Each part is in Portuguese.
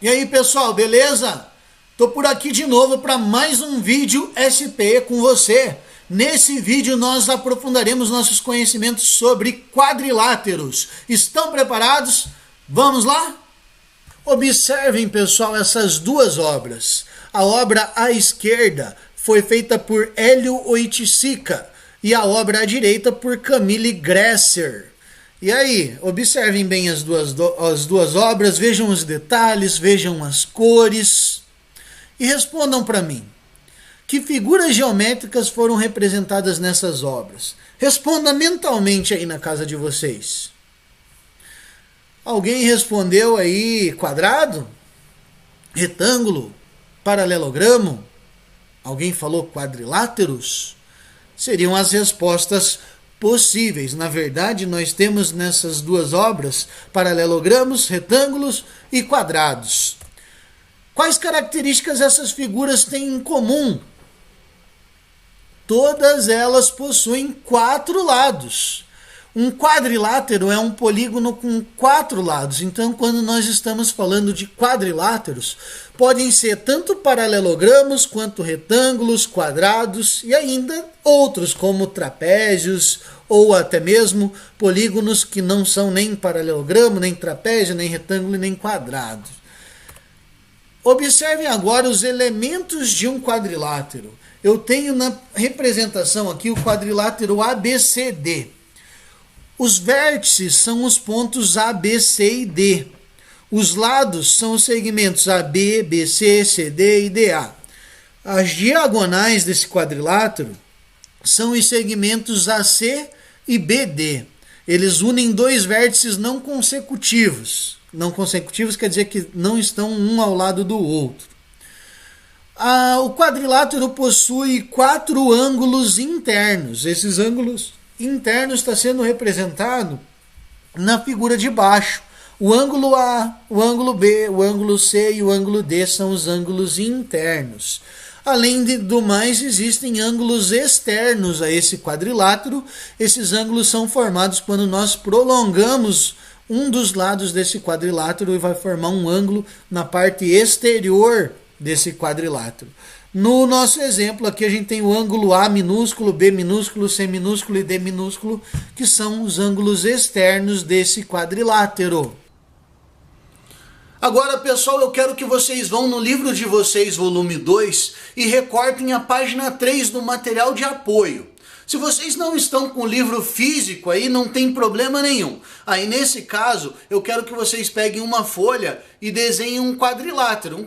E aí pessoal, beleza? Tô por aqui de novo para mais um vídeo SPE com você. Nesse vídeo nós aprofundaremos nossos conhecimentos sobre quadriláteros. Estão preparados? Vamos lá? Observem pessoal essas duas obras. A obra à esquerda foi feita por Hélio Oiticica e a obra à direita por Camille Gresser. E aí, observem bem as duas obras, vejam os detalhes, vejam as cores e respondam para mim. Que figuras geométricas foram representadas nessas obras? Responda mentalmente aí na casa de vocês. Alguém respondeu aí quadrado? Retângulo? Paralelogramo? Alguém falou quadriláteros? Seriam as respostas possíveis. Na verdade, nós temos nessas duas obras paralelogramos, retângulos e quadrados. Quais características essas figuras têm em comum? Todas elas possuem 4 lados. Um quadrilátero é um polígono com 4 lados. Então, quando nós estamos falando de quadriláteros, podem ser tanto paralelogramos quanto retângulos, quadrados e ainda outros como trapézios ou até mesmo polígonos que não são nem paralelogramo, nem trapézio, nem retângulo, nem quadrado. Observem agora os elementos de um quadrilátero. Eu tenho na representação aqui o quadrilátero ABCD. Os vértices são os pontos A, B, C e D. Os lados são os segmentos AB, BC, CD e DA. As diagonais desse quadrilátero são os segmentos AC e BD. Eles unem 2 vértices não consecutivos. Não consecutivos quer dizer que não estão um ao lado do outro. O quadrilátero possui 4 ângulos internos. Esses ângulos internos está sendo representado na figura de baixo. O ângulo A, o ângulo B, o ângulo C e o ângulo D são os ângulos internos. Além do mais, existem ângulos externos a esse quadrilátero. Esses ângulos são formados quando nós prolongamos um dos lados desse quadrilátero e vai formar um ângulo na parte exterior desse quadrilátero. No nosso exemplo aqui a gente tem o ângulo A minúsculo, B minúsculo, C minúsculo e D minúsculo, que são os ângulos externos desse quadrilátero. Agora, pessoal, eu quero que vocês vão no livro de vocês, volume 2, e recortem a página 3 do material de apoio. Se vocês não estão com o livro físico aí, não tem problema nenhum. Aí, nesse caso, eu quero que vocês peguem uma folha e desenhem um quadrilátero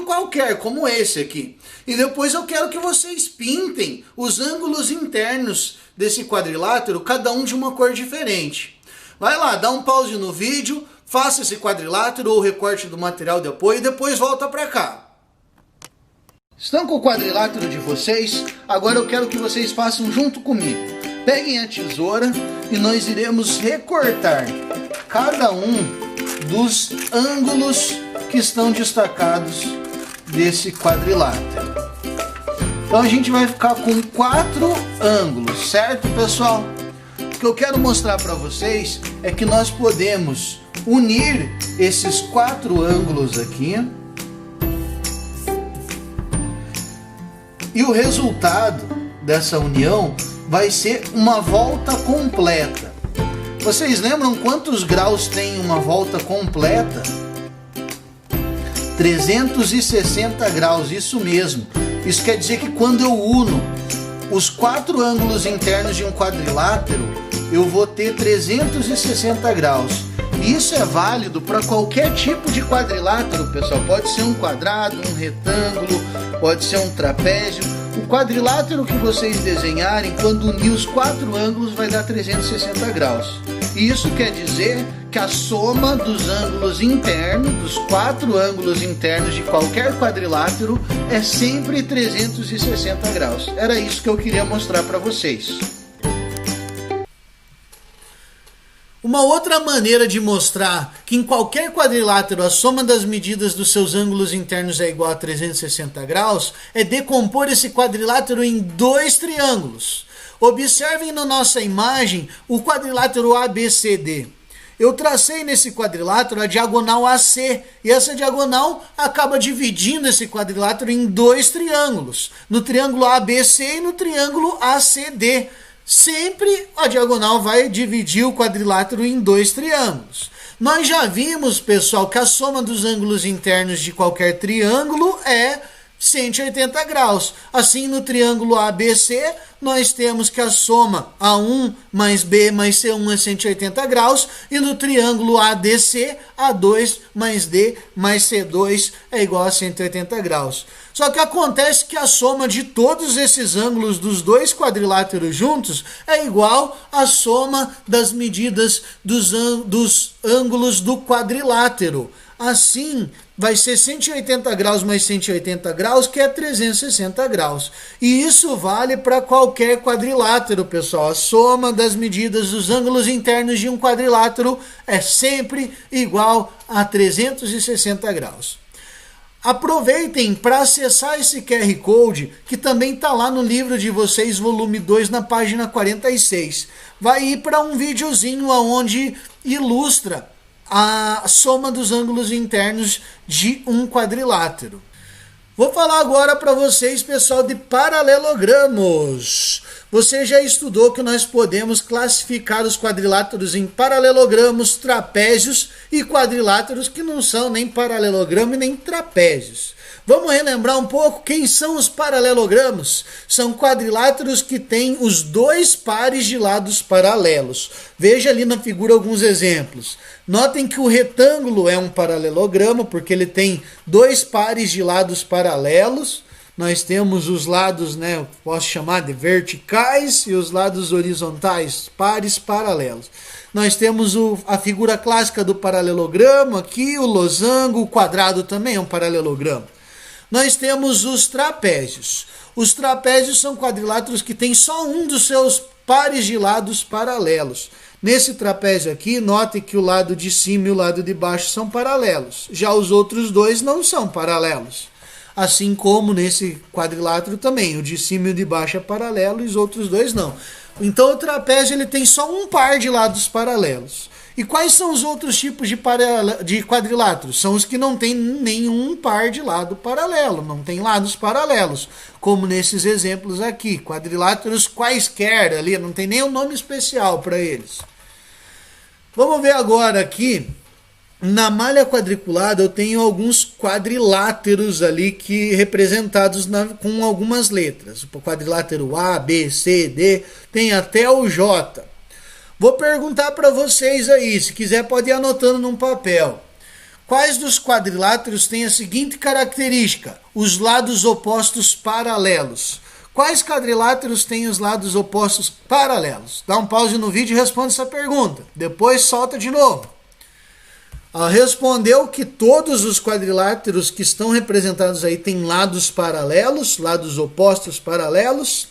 qualquer, como esse aqui. E depois eu quero que vocês pintem os ângulos internos desse quadrilátero, cada um de uma cor diferente. Vai lá, dá um pause no vídeo, faça esse quadrilátero ou recorte do material de apoio e depois volta para cá. Estão com o quadrilátero de vocês? Agora eu quero que vocês façam junto comigo. Peguem a tesoura e nós iremos recortar cada um dos ângulos que estão destacados desse quadrilátero. Então a gente vai ficar com 4 ângulos, certo, pessoal? O que eu quero mostrar para vocês é que nós podemos unir esses 4 ângulos aqui. E o resultado dessa união vai ser uma volta completa. Vocês lembram quantos graus tem uma volta completa? 360 graus, isso mesmo. Isso quer dizer que quando eu uno os 4 ângulos internos de um quadrilátero, eu vou ter 360 graus. E isso é válido para qualquer tipo de quadrilátero, pessoal. Pode ser um quadrado, um retângulo, pode ser um trapézio. O quadrilátero que vocês desenharem, quando unir os 4 ângulos, vai dar 360 graus. E isso quer dizer que a soma dos ângulos internos, dos 4 ângulos internos de qualquer quadrilátero, é sempre 360 graus. Era isso que eu queria mostrar para vocês. Uma outra maneira de mostrar que em qualquer quadrilátero a soma das medidas dos seus ângulos internos é igual a 360 graus é decompor esse quadrilátero em 2 triângulos. Observem na nossa imagem o quadrilátero ABCD. Eu tracei nesse quadrilátero a diagonal AC, e essa diagonal acaba dividindo esse quadrilátero em dois triângulos, no triângulo ABC e no triângulo ACD. Sempre a diagonal vai dividir o quadrilátero em dois triângulos. Nós já vimos, pessoal, que a soma dos ângulos internos de qualquer triângulo é 180 graus. Assim, no triângulo ABC, nós temos que a soma A1 mais B mais C1 é 180 graus. E no triângulo ADC, A2 mais D mais C2 é igual a 180 graus. Só que acontece que a soma de todos esses ângulos dos dois quadriláteros juntos é igual à soma das medidas dos ângulos do quadrilátero. Assim, vai ser 180 graus mais 180 graus, que é 360 graus. E isso vale para qualquer quadrilátero, pessoal. A soma das medidas dos ângulos internos de um quadrilátero é sempre igual a 360 graus. Aproveitem para acessar esse QR Code, que também está lá no livro de vocês, volume 2, na página 46. Vai ir para um videozinho onde ilustra a soma dos ângulos internos de um quadrilátero. Vou falar agora para vocês, pessoal, de paralelogramos. Você já estudou que nós podemos classificar os quadriláteros em paralelogramos, trapézios e quadriláteros que não são nem paralelogramo e nem trapézios. Vamos relembrar um pouco quem são os paralelogramos? São quadriláteros que têm os dois pares de lados paralelos. Veja ali na figura alguns exemplos. Notem que o retângulo é um paralelogramo porque ele tem dois pares de lados paralelos. Nós temos os lados, posso chamar de verticais, e os lados horizontais, pares paralelos. Nós temos a figura clássica do paralelogramo aqui, o losango, o quadrado também é um paralelogramo. Nós temos os trapézios. Os trapézios são quadriláteros que têm só um dos seus pares de lados paralelos. Nesse trapézio aqui, note que o lado de cima e o lado de baixo são paralelos. Já os outros dois não são paralelos. Assim como nesse quadrilátero também, o de cima e o de baixo é paralelo e os outros dois não. Então o trapézio ele tem só um par de lados paralelos. E quais são os outros tipos de quadriláteros? São os que não têm nenhum par de lado paralelo, não tem lados paralelos, como nesses exemplos aqui, quadriláteros quaisquer ali, não tem nenhum nome especial para eles. Vamos ver agora aqui, na malha quadriculada eu tenho alguns quadriláteros ali que representados com algumas letras. O quadrilátero A, B, C, D, tem até o J. Vou perguntar para vocês aí, se quiser pode ir anotando num papel. Quais dos quadriláteros têm a seguinte característica? Os lados opostos paralelos. Quais quadriláteros têm os lados opostos paralelos? Dá um pause no vídeo e responde essa pergunta. Depois solta de novo. Respondeu que todos os quadriláteros que estão representados aí têm lados paralelos, lados opostos paralelos.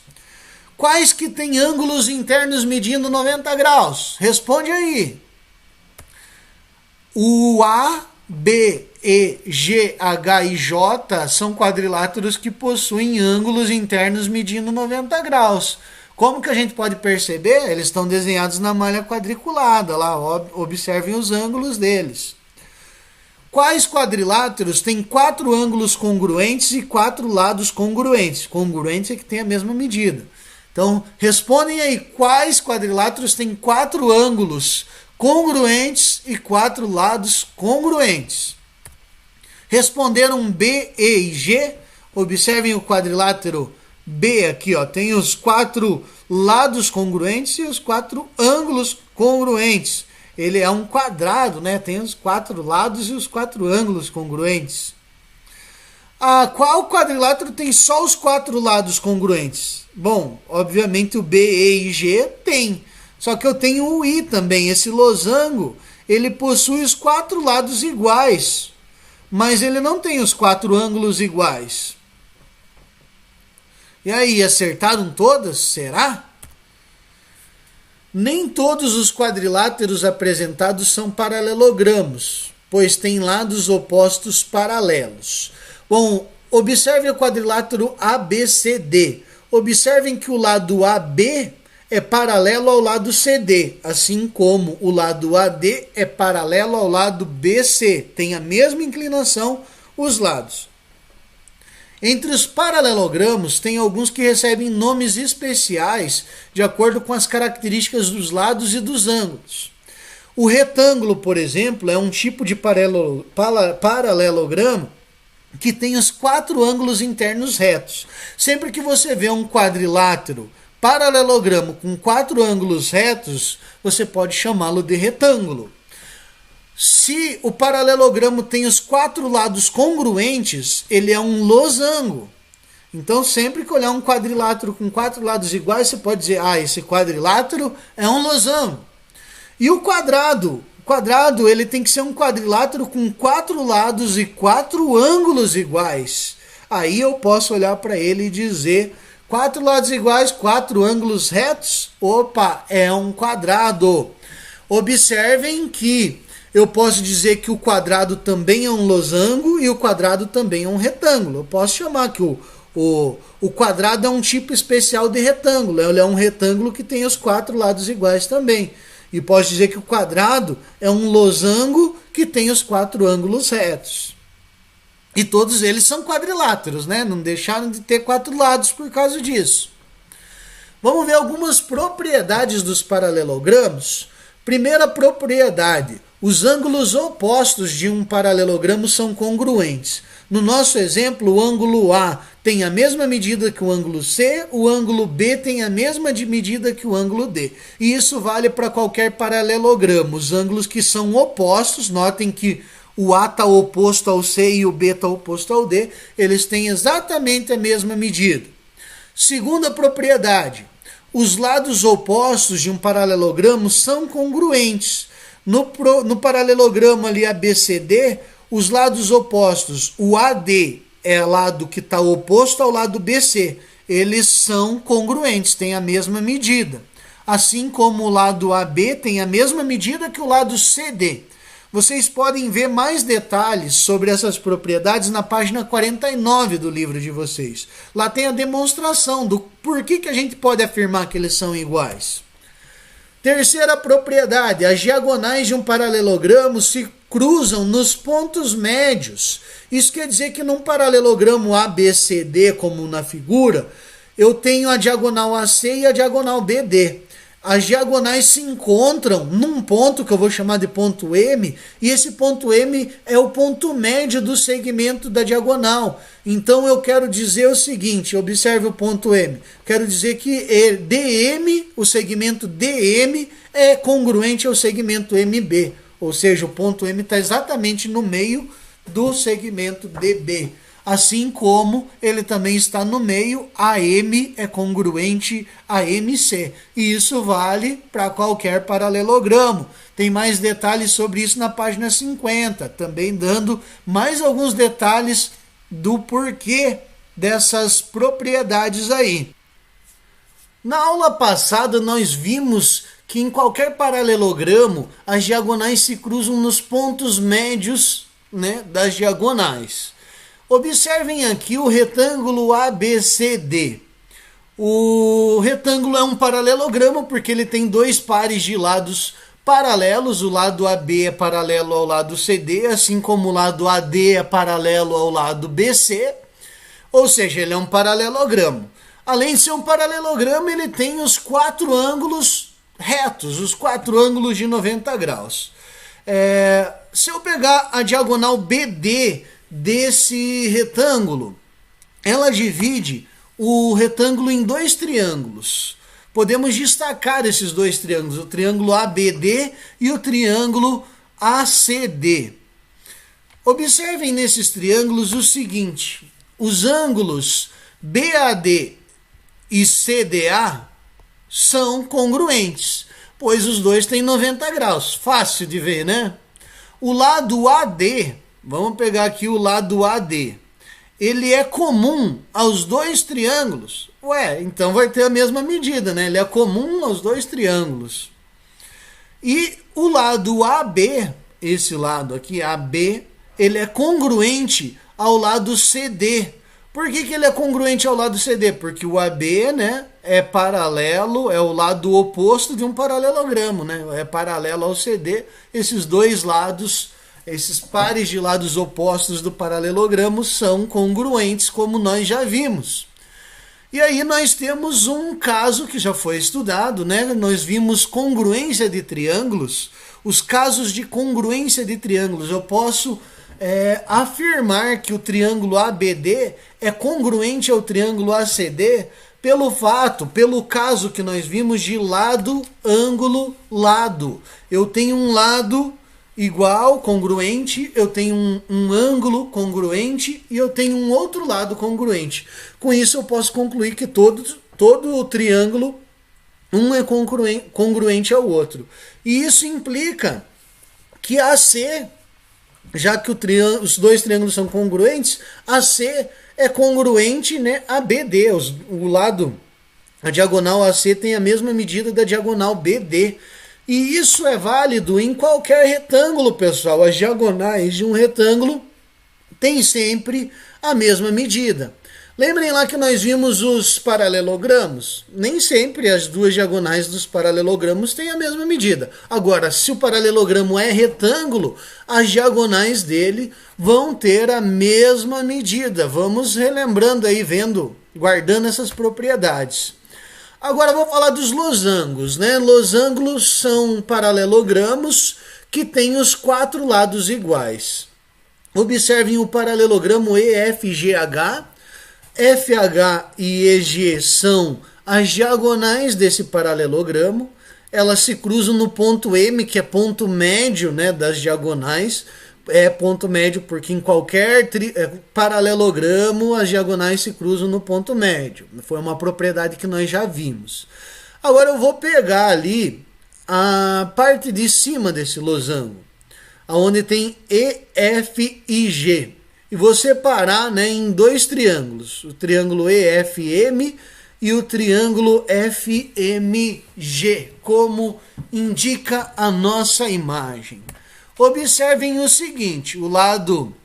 Quais que têm ângulos internos medindo 90 graus? Responde aí. O A, B, E, G, H e J são quadriláteros que possuem ângulos internos medindo 90 graus. Como que a gente pode perceber? Eles estão desenhados na malha quadriculada. Lá, observem os ângulos deles. Quais quadriláteros têm 4 ângulos congruentes e 4 lados congruentes? Congruentes é que tem a mesma medida. Então, respondem aí, quais quadriláteros têm 4 ângulos congruentes e 4 lados congruentes? Responderam B, E e G. Observem o quadrilátero B aqui, tem os 4 lados congruentes e os 4 ângulos congruentes. Ele é um quadrado, tem os 4 lados e os 4 ângulos congruentes. Qual quadrilátero tem só os 4 lados congruentes? Bom, obviamente o B, E e G tem. Só que eu tenho o I também. Esse losango, ele possui os 4 lados iguais. Mas ele não tem os 4 ângulos iguais. E aí, acertaram todas? Será? Nem todos os quadriláteros apresentados são paralelogramos, pois têm lados opostos paralelos. Bom, observe o quadrilátero ABCD. Observem que o lado AB é paralelo ao lado CD, assim como o lado AD é paralelo ao lado BC, tem a mesma inclinação os lados. Entre os paralelogramos, tem alguns que recebem nomes especiais de acordo com as características dos lados e dos ângulos. O retângulo, por exemplo, é um tipo de paralelogramo que tem os 4 ângulos internos retos. Sempre que você vê um quadrilátero paralelogramo com 4 ângulos retos, você pode chamá-lo de retângulo. Se o paralelogramo tem os 4 lados congruentes, ele é um losango. Então, sempre que olhar um quadrilátero com 4 lados iguais, você pode dizer, esse quadrilátero é um losango. E o quadrado? O quadrado ele tem que ser um quadrilátero com 4 lados e 4 ângulos iguais. Aí eu posso olhar para ele e dizer, 4 lados iguais, 4 ângulos retos, opa, é um quadrado. Observem que eu posso dizer que o quadrado também é um losango e o quadrado também é um retângulo. Eu posso chamar que o quadrado é um tipo especial de retângulo. Ele é um retângulo que tem os 4 lados iguais também. E posso dizer que o quadrado é um losango que tem os 4 ângulos retos. E todos eles são quadriláteros, né? Não deixaram de ter 4 lados por causa disso. Vamos ver algumas propriedades dos paralelogramos. Primeira propriedade. Os ângulos opostos de um paralelogramo são congruentes. No nosso exemplo, o ângulo A tem a mesma medida que o ângulo C, o ângulo B tem a mesma medida que o ângulo D. E isso vale para qualquer paralelogramo. Os ângulos que são opostos, notem que o A está oposto ao C e o B está oposto ao D, eles têm exatamente a mesma medida. Segunda propriedade. Os lados opostos de um paralelogramo são congruentes. No paralelogramo ali ABCD, os lados opostos, o AD é o lado que está oposto ao lado BC. Eles são congruentes, têm a mesma medida. Assim como o lado AB tem a mesma medida que o lado CD. Vocês podem ver mais detalhes sobre essas propriedades na página 49 do livro de vocês. Lá tem a demonstração do porquê que a gente pode afirmar que eles são iguais. Terceira propriedade, as diagonais de um paralelogramo se cruzam nos pontos médios. Isso quer dizer que num paralelogramo ABCD, como na figura, eu tenho a diagonal AC e a diagonal BD. As diagonais se encontram num ponto que eu vou chamar de ponto M, e esse ponto M é o ponto médio do segmento da diagonal. Então eu quero dizer o seguinte, observe o ponto M. Quero dizer que DM, o segmento DM, é congruente ao segmento MB. Ou seja, o ponto M está exatamente no meio do segmento DB. Assim como ele também está no meio, AM é congruente a MC. E isso vale para qualquer paralelogramo. Tem mais detalhes sobre isso na página 50, também dando mais alguns detalhes do porquê dessas propriedades aí. Na aula passada nós vimos que em qualquer paralelogramo as diagonais se cruzam nos pontos médios, né, das diagonais. Observem aqui o retângulo ABCD. O retângulo é um paralelogramo porque ele tem 2 pares de lados paralelos. O lado AB é paralelo ao lado CD, assim como o lado AD é paralelo ao lado BC. Ou seja, ele é um paralelogramo. Além de ser um paralelogramo, ele tem os 4 ângulos retos, os 4 ângulos de 90 graus. Se eu pegar a diagonal BD desse retângulo, ela divide o retângulo em 2 triângulos. Podemos destacar esses 2 triângulos, o triângulo ABD e o triângulo ACD. Observem nesses triângulos o seguinte, os ângulos BAD e CDA são congruentes, pois os dois têm 90 graus, fácil de ver, né? O lado AD, vamos pegar aqui o lado AD, ele é comum aos 2 triângulos. Então vai ter a mesma medida, né? Ele é comum aos 2 triângulos. E o lado AB, esse lado aqui, AB, ele é congruente ao lado CD, Por que ele é congruente ao lado CD? Porque o AB, né, é paralelo, é o lado oposto de um paralelogramo, né? É paralelo ao CD. Esses dois lados, esses pares de lados opostos do paralelogramo são congruentes, como nós já vimos. E aí nós temos um caso que já foi estudado, né? Nós vimos congruência de triângulos. Os casos de congruência de triângulos, eu posso afirmar que o triângulo ABD é congruente ao triângulo ACD pelo caso que nós vimos de lado, ângulo, lado. Eu tenho um lado igual, congruente, eu tenho um ângulo congruente e eu tenho um outro lado congruente. Com isso eu posso concluir que todo o triângulo, um é congruente ao outro. E isso implica que AC, já que os dois triângulos são congruentes, AC é congruente, né, a BD. O lado, a diagonal AC tem a mesma medida da diagonal BD. E isso é válido em qualquer retângulo, pessoal. As diagonais de um retângulo têm sempre a mesma medida. Lembrem lá que nós vimos os paralelogramos. Nem sempre as duas diagonais dos paralelogramos têm a mesma medida. Agora, se o paralelogramo é retângulo, as diagonais dele vão ter a mesma medida. Vamos relembrando aí, guardando essas propriedades. Agora vou falar dos losangos, né? Losangos são paralelogramos que têm os quatro lados iguais. Observem o paralelogramo EFGH. FH e EG são as diagonais desse paralelogramo. Elas se cruzam no ponto M, que é ponto médio, né, das diagonais. É ponto médio porque em qualquer paralelogramo as diagonais se cruzam no ponto médio. Foi uma propriedade que nós já vimos. Agora eu vou pegar ali a parte de cima desse losango, onde tem E, F e G. E vou separar, né, em dois triângulos, o triângulo EFM e o triângulo FMG, como indica a nossa imagem. Observem o seguinte, o lado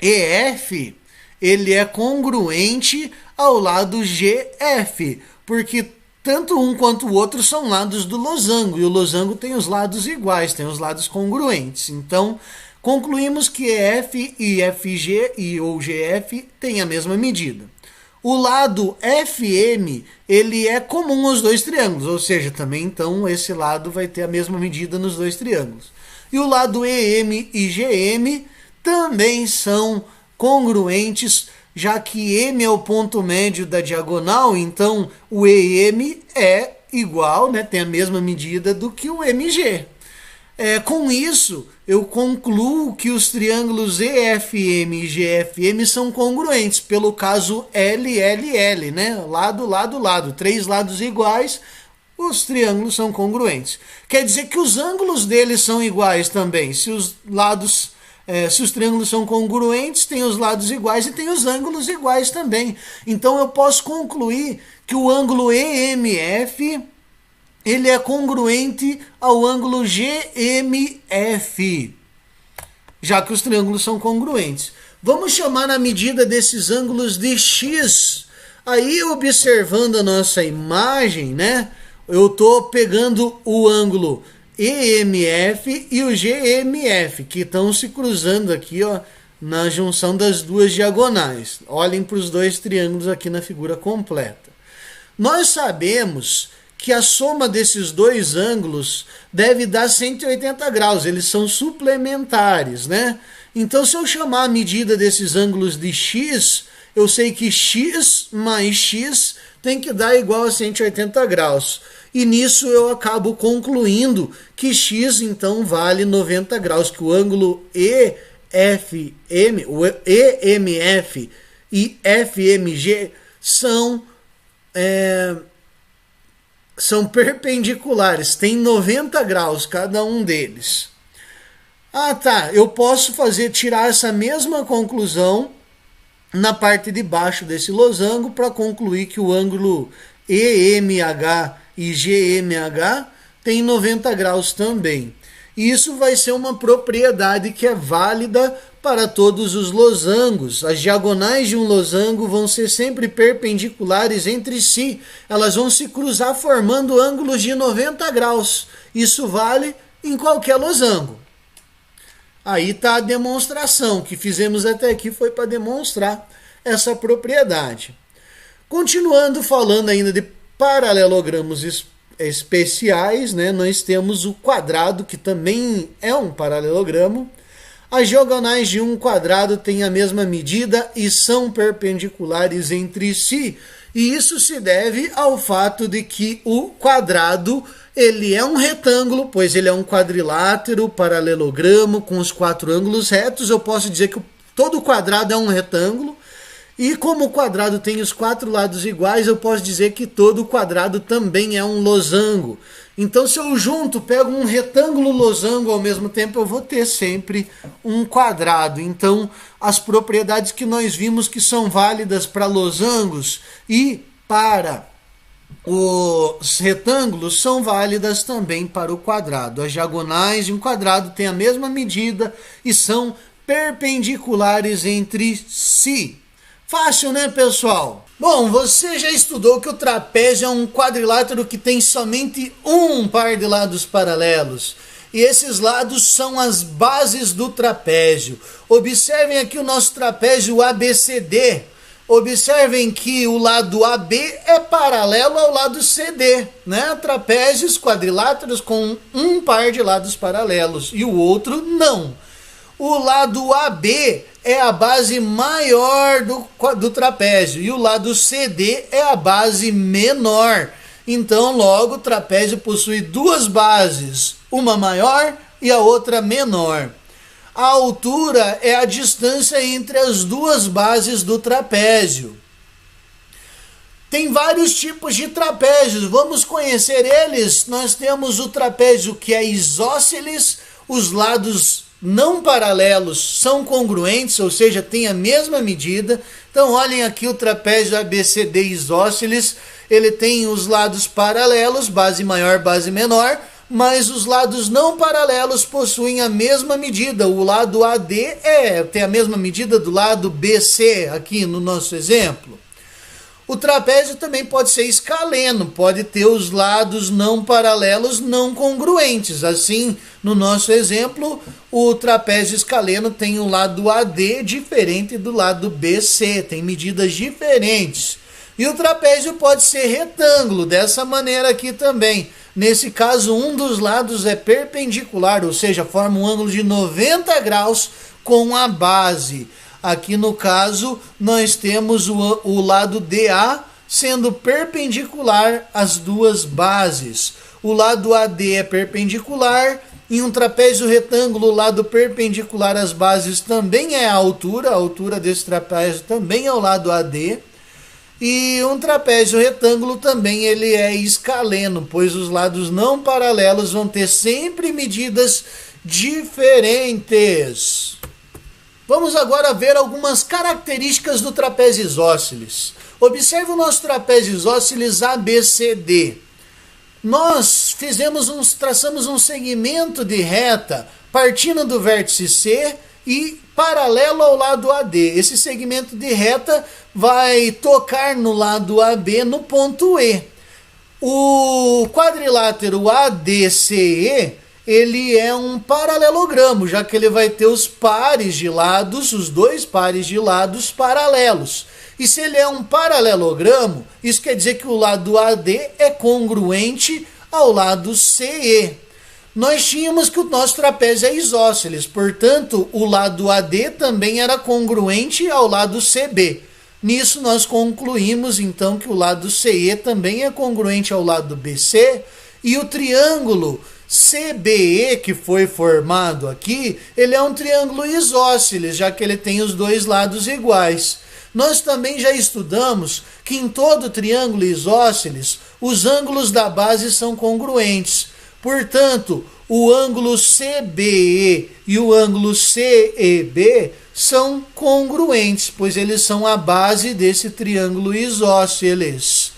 EF, ele é congruente ao lado GF, porque tanto um quanto o outro são lados do losango, e o losango tem os lados iguais, tem os lados congruentes. Então, concluímos que EF e FG ou GF têm a mesma medida. O lado FM, ele é comum aos dois triângulos, ou seja, também então esse lado vai ter a mesma medida nos dois triângulos. E o lado EM e GM também são congruentes, já que M é o ponto médio da diagonal, então o EM é igual, né, tem a mesma medida do que o MG. Com isso, eu concluo que os triângulos EFM e GFM são congruentes, pelo caso LLL, né? Lado, lado, lado. Três lados iguais, os triângulos são congruentes. Quer dizer que os ângulos deles são iguais também. Se os triângulos são congruentes, tem os lados iguais e tem os ângulos iguais também. Então eu posso concluir que o ângulo EMF ele é congruente ao ângulo GMF, já que os triângulos são congruentes. Vamos chamar a medida desses ângulos de X. Aí, observando a nossa imagem, né, eu estou pegando o ângulo EMF e o GMF, que estão se cruzando aqui, ó, na junção das duas diagonais. Olhem para os dois triângulos aqui na figura completa. Nós sabemos que a soma desses dois ângulos deve dar 180 graus, eles são suplementares, né? Então, se eu chamar a medida desses ângulos de X, eu sei que X mais X tem que dar igual a 180 graus. E nisso eu acabo concluindo que X, então, vale 90 graus, que o ângulo EFM, o EMF e FMG são perpendiculares, tem 90 graus cada um deles. Ah, tá, eu posso tirar essa mesma conclusão na parte de baixo desse losango para concluir que o ângulo EMH e GMH tem 90 graus também. Isso vai ser uma propriedade que é válida para todos os losangos. As diagonais de um losango vão ser sempre perpendiculares entre si. Elas vão se cruzar formando ângulos de 90 graus. Isso vale em qualquer losango. Aí está a demonstração que fizemos até aqui, foi para demonstrar essa propriedade. Continuando falando ainda de paralelogramos especiais, né? Nós temos o quadrado, que também é um paralelogramo. As diagonais de um quadrado têm a mesma medida e são perpendiculares entre si. E isso se deve ao fato de que o quadrado ele é um retângulo, pois ele é um quadrilátero, paralelogramo, com os 4 ângulos retos. Eu posso dizer que todo quadrado é um retângulo. E como o quadrado tem os 4 lados iguais, eu posso dizer que todo quadrado também é um losango. Então, se eu pego um retângulo losango ao mesmo tempo, eu vou ter sempre um quadrado. Então, as propriedades que nós vimos que são válidas para losangos e para os retângulos são válidas também para o quadrado. As diagonais de um quadrado têm a mesma medida e são perpendiculares entre si. Fácil, né, pessoal? Bom, você já estudou que o trapézio é um quadrilátero que tem somente um par de lados paralelos. E esses lados são as bases do trapézio. Observem aqui o nosso trapézio ABCD. Observem que o lado AB é paralelo ao lado CD, né? Trapézios quadriláteros com um par de lados paralelos e o outro não. O lado AB é a base maior do trapézio e o lado CD é a base menor. Então, logo, o trapézio possui 2 bases, uma maior e a outra menor. A altura é a distância entre as 2 bases do trapézio. Tem vários tipos de trapézios, vamos conhecer eles. Nós temos o trapézio que é isósceles, os lados não paralelos são congruentes, ou seja, tem a mesma medida. Então, olhem aqui o trapézio ABCD isósceles, ele tem os lados paralelos, base maior, base menor, mas os lados não paralelos possuem a mesma medida. O lado AD tem a mesma medida do lado BC, aqui no nosso exemplo. O trapézio também pode ser escaleno, pode ter os lados não paralelos não congruentes. Assim, no nosso exemplo, o trapézio escaleno tem o lado AD diferente do lado BC, tem medidas diferentes. E o trapézio pode ser retângulo, dessa maneira aqui também. Nesse caso, um dos lados é perpendicular, ou seja, forma um ângulo de 90 graus com a base. Aqui no caso, nós temos o lado DA sendo perpendicular às 2 bases. O lado AD é perpendicular. Em um trapézio retângulo, o lado perpendicular às bases também é a altura desse trapézio também é o lado AD. E um trapézio retângulo também ele é escaleno, pois os lados não paralelos vão ter sempre medidas diferentes. Vamos agora ver algumas características do trapézio isósceles. Observe o nosso trapézio isósceles ABCD. Nós traçamos um segmento de reta partindo do vértice C e paralelo ao lado AD. Esse segmento de reta vai tocar no lado AB no ponto E. O quadrilátero ADCE ele é um paralelogramo, já que ele vai ter os 2 pares de lados paralelos. E se ele é um paralelogramo, isso quer dizer que o lado AD é congruente ao lado CE. Nós tínhamos que o nosso trapézio é isósceles, portanto, o lado AD também era congruente ao lado CB. Nisso nós concluímos então que o lado CE também é congruente ao lado BC e o triângulo CBE que foi formado aqui, ele é um triângulo isósceles, já que ele tem os 2 lados iguais. Nós também já estudamos que em todo triângulo isósceles, os ângulos da base são congruentes. Portanto, o ângulo CBE e o ângulo CEB são congruentes, pois eles são a base desse triângulo isósceles.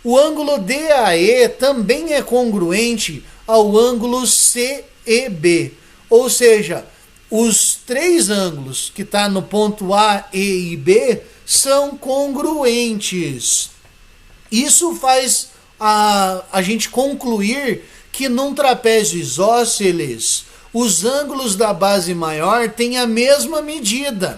O ângulo DAE também é congruente ao ângulo CEB, ou seja, os três ângulos que está no ponto A, E e B são congruentes. Isso faz a gente concluir que num trapézio isósceles, os ângulos da base maior têm a mesma medida.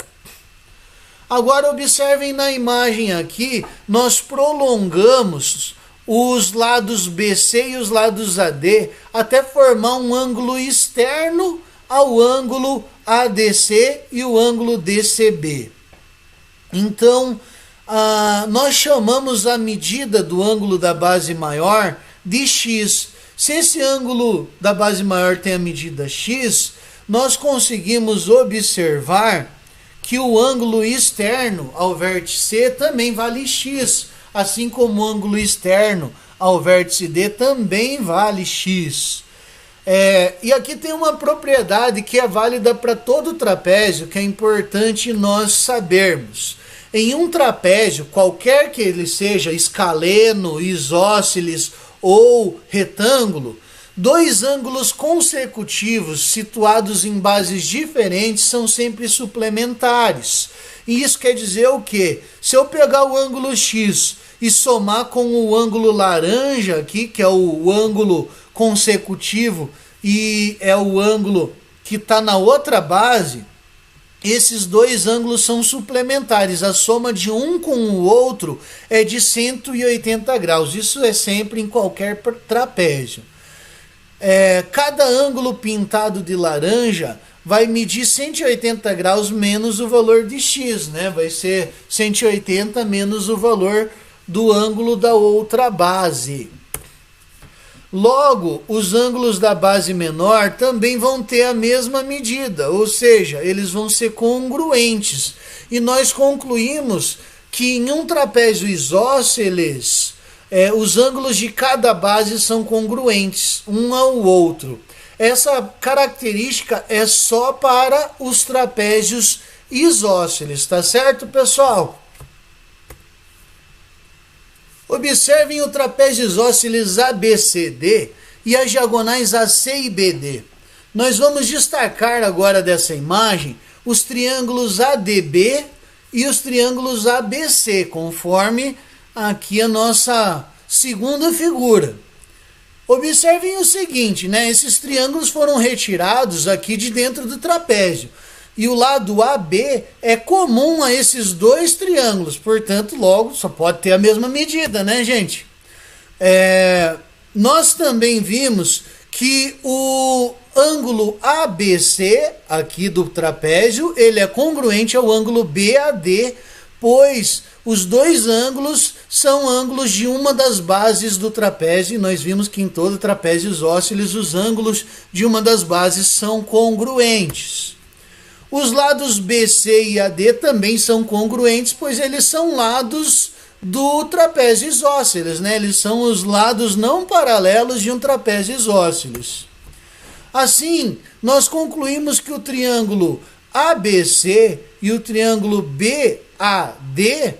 Agora observem na imagem aqui, nós prolongamos os lados BC e os lados AD até formar um ângulo externo ao ângulo ADC e o ângulo DCB. Então, nós chamamos a medida do ângulo da base maior de x. Se esse ângulo da base maior tem a medida x, nós conseguimos observar que o ângulo externo ao vértice C também vale x, assim como o ângulo externo ao vértice D também vale x. E aqui tem uma propriedade que é válida para todo trapézio, que é importante nós sabermos. Em um trapézio, qualquer que ele seja, escaleno, isósceles ou retângulo, dois ângulos consecutivos situados em bases diferentes são sempre suplementares. E isso quer dizer o quê? Se eu pegar o ângulo x e somar com o ângulo laranja aqui, que é o ângulo consecutivo e é o ângulo que está na outra base, esses dois ângulos são suplementares. A soma de um com o outro é de 180 graus. Isso é sempre em qualquer trapézio. Cada ângulo pintado de laranja vai medir 180 graus menos o valor de x, né? Vai ser 180 menos o valor do ângulo da outra base. Logo, os ângulos da base menor também vão ter a mesma medida, ou seja, eles vão ser congruentes. E nós concluímos que em um trapézio isósceles, os ângulos de cada base são congruentes, um ao outro. Essa característica é só para os trapézios isósceles, tá certo, pessoal? Observem o trapézio isósceles ABCD e as diagonais AC e BD. Nós vamos destacar agora dessa imagem os triângulos ADB e os triângulos ABC, conforme aqui a nossa segunda figura. Observem o seguinte, né? Esses triângulos foram retirados aqui de dentro do trapézio. E o lado AB é comum a esses dois triângulos, portanto, logo só pode ter a mesma medida, né, gente? Nós também vimos que o ângulo ABC aqui do trapézio, ele é congruente ao ângulo BAD, pois os dois ângulos são ângulos de uma das bases do trapézio, e nós vimos que em todo trapézio isósceles os ângulos de uma das bases são congruentes. Os lados BC e AD também são congruentes, pois eles são lados do trapézio isósceles, né? Eles são os lados não paralelos de um trapézio isósceles. Assim, nós concluímos que o triângulo ABC e o triângulo BAD,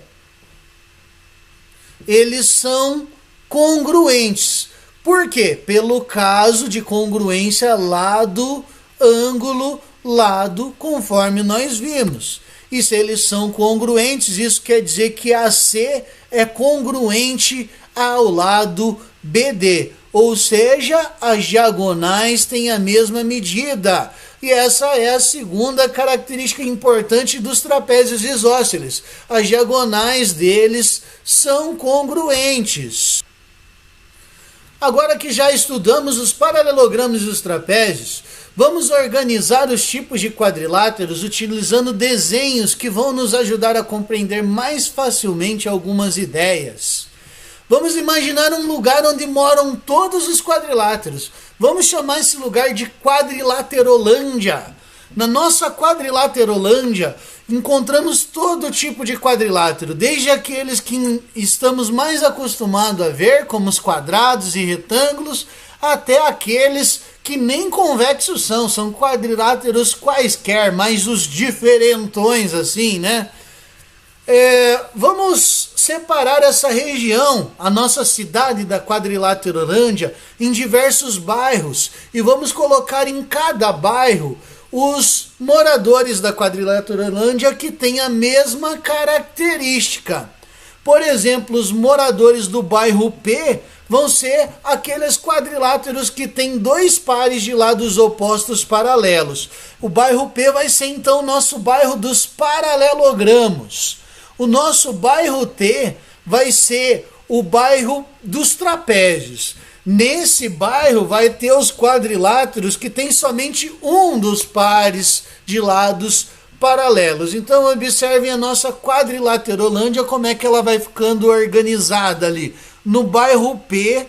eles são congruentes. Por quê? Pelo caso de congruência lado, ângulo, lado, conforme nós vimos. E se eles são congruentes, isso quer dizer que AC é congruente ao lado BD, ou seja, as diagonais têm a mesma medida. E essa é a segunda característica importante dos trapézios isósceles. As diagonais deles são congruentes. Agora que já estudamos os paralelogramas dos trapézios, vamos organizar os tipos de quadriláteros utilizando desenhos que vão nos ajudar a compreender mais facilmente algumas ideias. Vamos imaginar um lugar onde moram todos os quadriláteros. Vamos chamar esse lugar de Quadrilaterolândia. Na nossa Quadrilaterolândia, encontramos todo tipo de quadrilátero, desde aqueles que estamos mais acostumados a ver, como os quadrados e retângulos, até aqueles que nem convexos são quadriláteros quaisquer, mas os diferentões assim, né? Vamos separar essa região, a nossa cidade da Quadrilaterolândia, em diversos bairros e vamos colocar em cada bairro os moradores da quadrilaterolândia que têm a mesma característica. Por exemplo, os moradores do bairro P vão ser aqueles quadriláteros que têm dois pares de lados opostos paralelos. O bairro P vai ser então o nosso bairro dos paralelogramos. O nosso bairro T vai ser o bairro dos trapézios. Nesse bairro vai ter os quadriláteros que tem somente um dos pares de lados paralelos. Então observem a nossa quadrilaterolândia, como é que ela vai ficando organizada ali. No bairro P,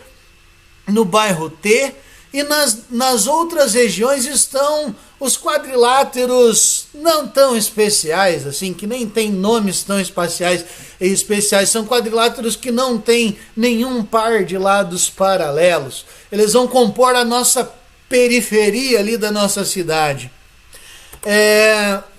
no bairro T, e nas outras regiões estão os quadriláteros não tão especiais, assim, que nem tem nomes tão espaciais e especiais. São quadriláteros que não têm nenhum par de lados paralelos. Eles vão compor a nossa periferia ali da nossa cidade.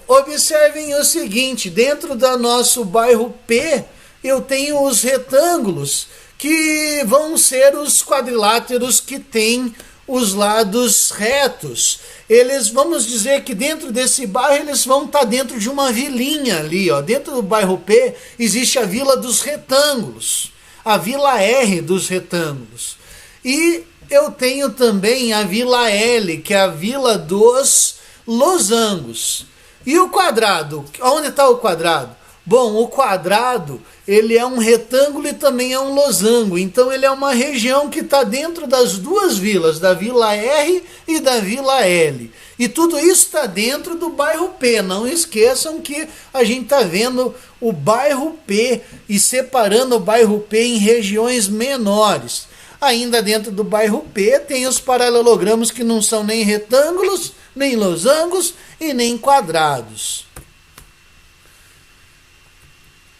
Observem o seguinte, dentro do nosso bairro P, eu tenho os retângulos, que vão ser os quadriláteros que têm os lados retos. Eles, vamos dizer que dentro desse bairro, eles vão estar dentro de uma vilinha ali, ó. Dentro do bairro P existe a Vila dos Retângulos, a Vila R dos Retângulos. E eu tenho também a Vila L, que é a Vila dos Losangos. E o quadrado? Onde está o quadrado? Bom, o quadrado, ele é um retângulo e também é um losango. Então ele é uma região que está dentro das duas vilas, da Vila R e da Vila L. E tudo isso está dentro do bairro P. Não esqueçam que a gente está vendo o bairro P e separando o bairro P em regiões menores. Ainda dentro do bairro P tem os paralelogramos que não são nem retângulos, nem losangos e nem quadrados.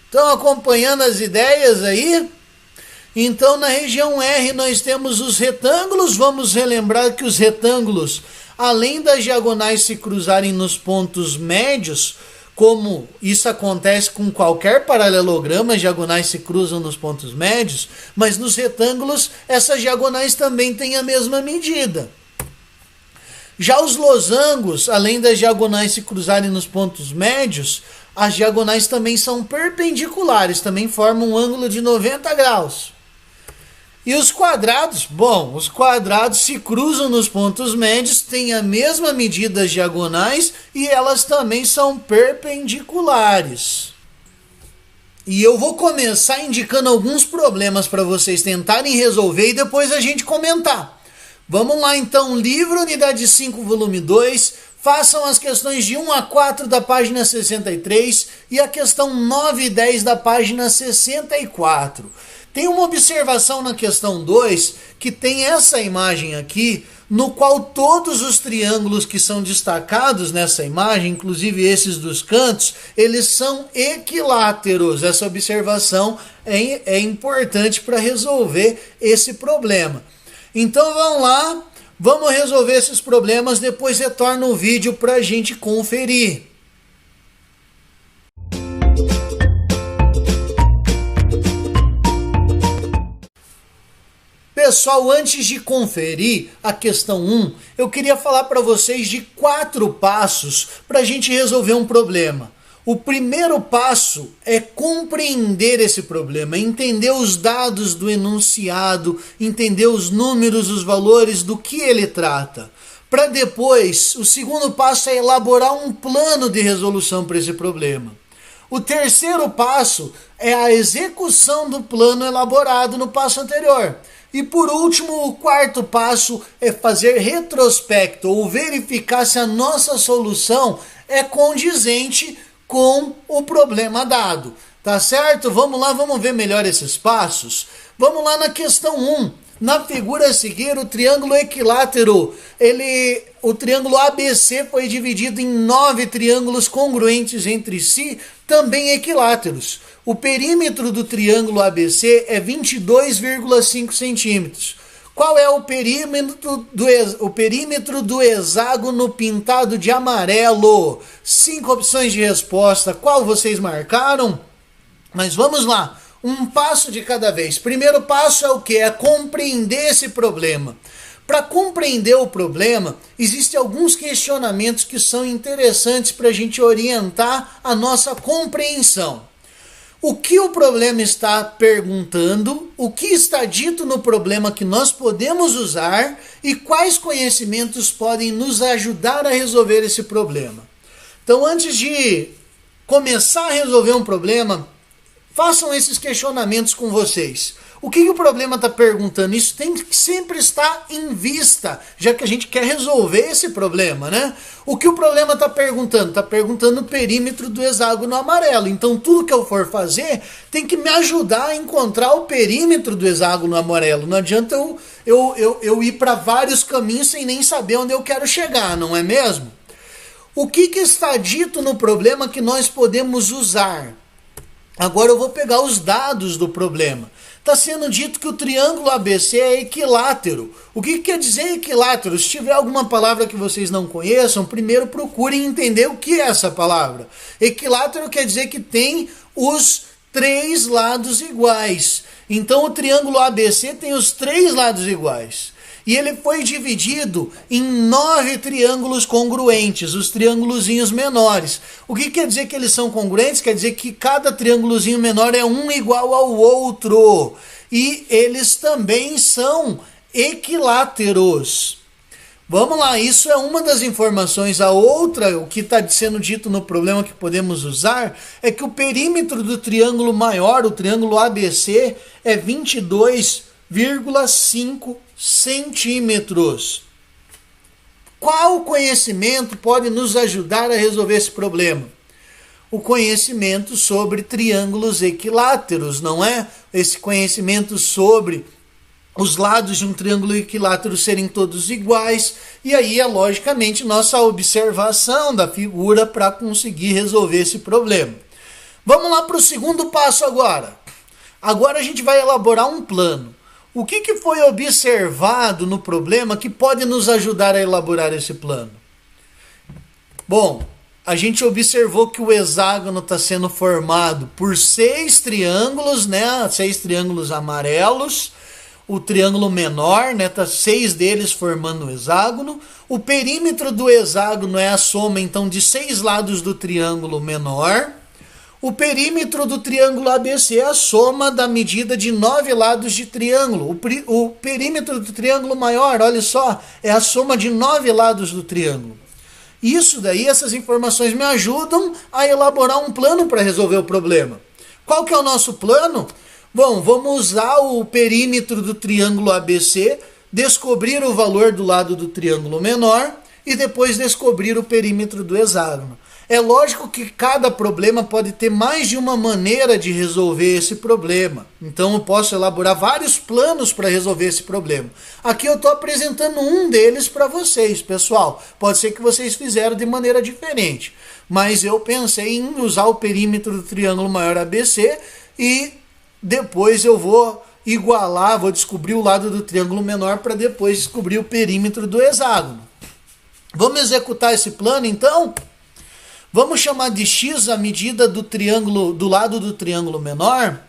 Estão acompanhando as ideias aí? Então, na região R nós temos os retângulos. Vamos relembrar que os retângulos, além das diagonais se cruzarem nos pontos médios, como isso acontece com qualquer paralelograma, as diagonais se cruzam nos pontos médios, mas nos retângulos essas diagonais também têm a mesma medida. Já os losangos, além das diagonais se cruzarem nos pontos médios, as diagonais também são perpendiculares, também formam um ângulo de 90 graus. E os quadrados? Bom, os quadrados se cruzam nos pontos médios, têm a mesma medida das diagonais e elas também são perpendiculares. E eu vou começar indicando alguns problemas para vocês tentarem resolver e depois a gente comentar. Vamos lá então, livro Unidade 5, volume 2, façam as questões de 1 a 4 da página 63 e a questão 9 e 10 da página 64. Tem uma observação na questão 2 que tem essa imagem aqui, no qual todos os triângulos que são destacados nessa imagem, inclusive esses dos cantos, eles são equiláteros. Essa observação é importante para resolver esse problema. Então vamos lá, vamos resolver esses problemas, depois retorna o vídeo para a gente conferir. Pessoal, antes de conferir a questão 1, eu queria falar para vocês de 4 passos para a gente resolver um problema. O primeiro passo é compreender esse problema, entender os dados do enunciado, entender os números, os valores do que ele trata. Para depois, o segundo passo é elaborar um plano de resolução para esse problema. O terceiro passo é a execução do plano elaborado no passo anterior. E por último, o quarto passo é fazer retrospecto ou verificar se a nossa solução é condizente com o problema dado. Tá certo? Vamos lá, vamos ver melhor esses passos. Vamos lá na questão 1. Na figura a seguir, o triângulo equilátero, o triângulo ABC foi dividido em 9 triângulos congruentes entre si, também equiláteros. O perímetro do triângulo ABC é 22,5 centímetros. Qual é o perímetro do hexágono pintado de amarelo? 5 opções de resposta. Qual vocês marcaram? Mas vamos lá. Um passo de cada vez. Primeiro passo é o quê? É compreender esse problema. Para compreender o problema, existem alguns questionamentos que são interessantes para a gente orientar a nossa compreensão. O que o problema está perguntando, o que está dito no problema que nós podemos usar e quais conhecimentos podem nos ajudar a resolver esse problema. Então, antes de começar a resolver um problema, façam esses questionamentos com vocês. O que o problema está perguntando? Isso tem que sempre estar em vista, já que a gente quer resolver esse problema, né? O que o problema está perguntando? Está perguntando o perímetro do hexágono amarelo. Então, tudo que eu for fazer tem que me ajudar a encontrar o perímetro do hexágono amarelo. Não adianta eu ir para vários caminhos sem nem saber onde eu quero chegar, não é mesmo? O que está dito no problema que nós podemos usar? Agora eu vou pegar os dados do problema. Está sendo dito que o triângulo ABC é equilátero. O que quer dizer equilátero? Se tiver alguma palavra que vocês não conheçam, primeiro procurem entender o que é essa palavra. Equilátero quer dizer que tem os 3 lados iguais. Então o triângulo ABC tem os 3 lados iguais. E ele foi dividido em 9 triângulos congruentes, os triângulozinhos menores. O que quer dizer que eles são congruentes? Quer dizer que cada triângulozinho menor é um igual ao outro. E eles também são equiláteros. Vamos lá, isso é uma das informações. A outra, o que está sendo dito no problema que podemos usar, é que o perímetro do triângulo maior, o triângulo ABC, é 22,5 centímetros. Qual conhecimento pode nos ajudar a resolver esse problema? O conhecimento sobre triângulos equiláteros, não é? Esse conhecimento sobre os lados de um triângulo equilátero serem todos iguais, e aí é logicamente nossa observação da figura para conseguir resolver esse problema. Vamos lá para o segundo passo agora. Agora a gente vai elaborar um plano. O que foi observado no problema que pode nos ajudar a elaborar esse plano? Bom, a gente observou que o hexágono está sendo formado por 6 triângulos, né? 6 triângulos amarelos. O triângulo menor, né? Tá 6 deles formando o hexágono. O perímetro do hexágono é a soma, então, de 6 lados do triângulo menor. O perímetro do triângulo ABC é a soma da medida de 9 lados de triângulo. O perímetro do triângulo maior, olha só, é a soma de 9 lados do triângulo. Isso daí, essas informações me ajudam a elaborar um plano para resolver o problema. Qual que é o nosso plano? Bom, vamos usar o perímetro do triângulo ABC, descobrir o valor do lado do triângulo menor e depois descobrir o perímetro do hexágono. É lógico que cada problema pode ter mais de uma maneira de resolver esse problema. Então eu posso elaborar vários planos para resolver esse problema. Aqui eu estou apresentando um deles para vocês, pessoal. Pode ser que vocês fizeram de maneira diferente. Mas eu pensei em usar o perímetro do triângulo maior ABC e depois eu vou igualar, vou descobrir o lado do triângulo menor para depois descobrir o perímetro do hexágono. Vamos executar esse plano então? Vamos chamar de x a medida do triângulo, do lado do triângulo menor.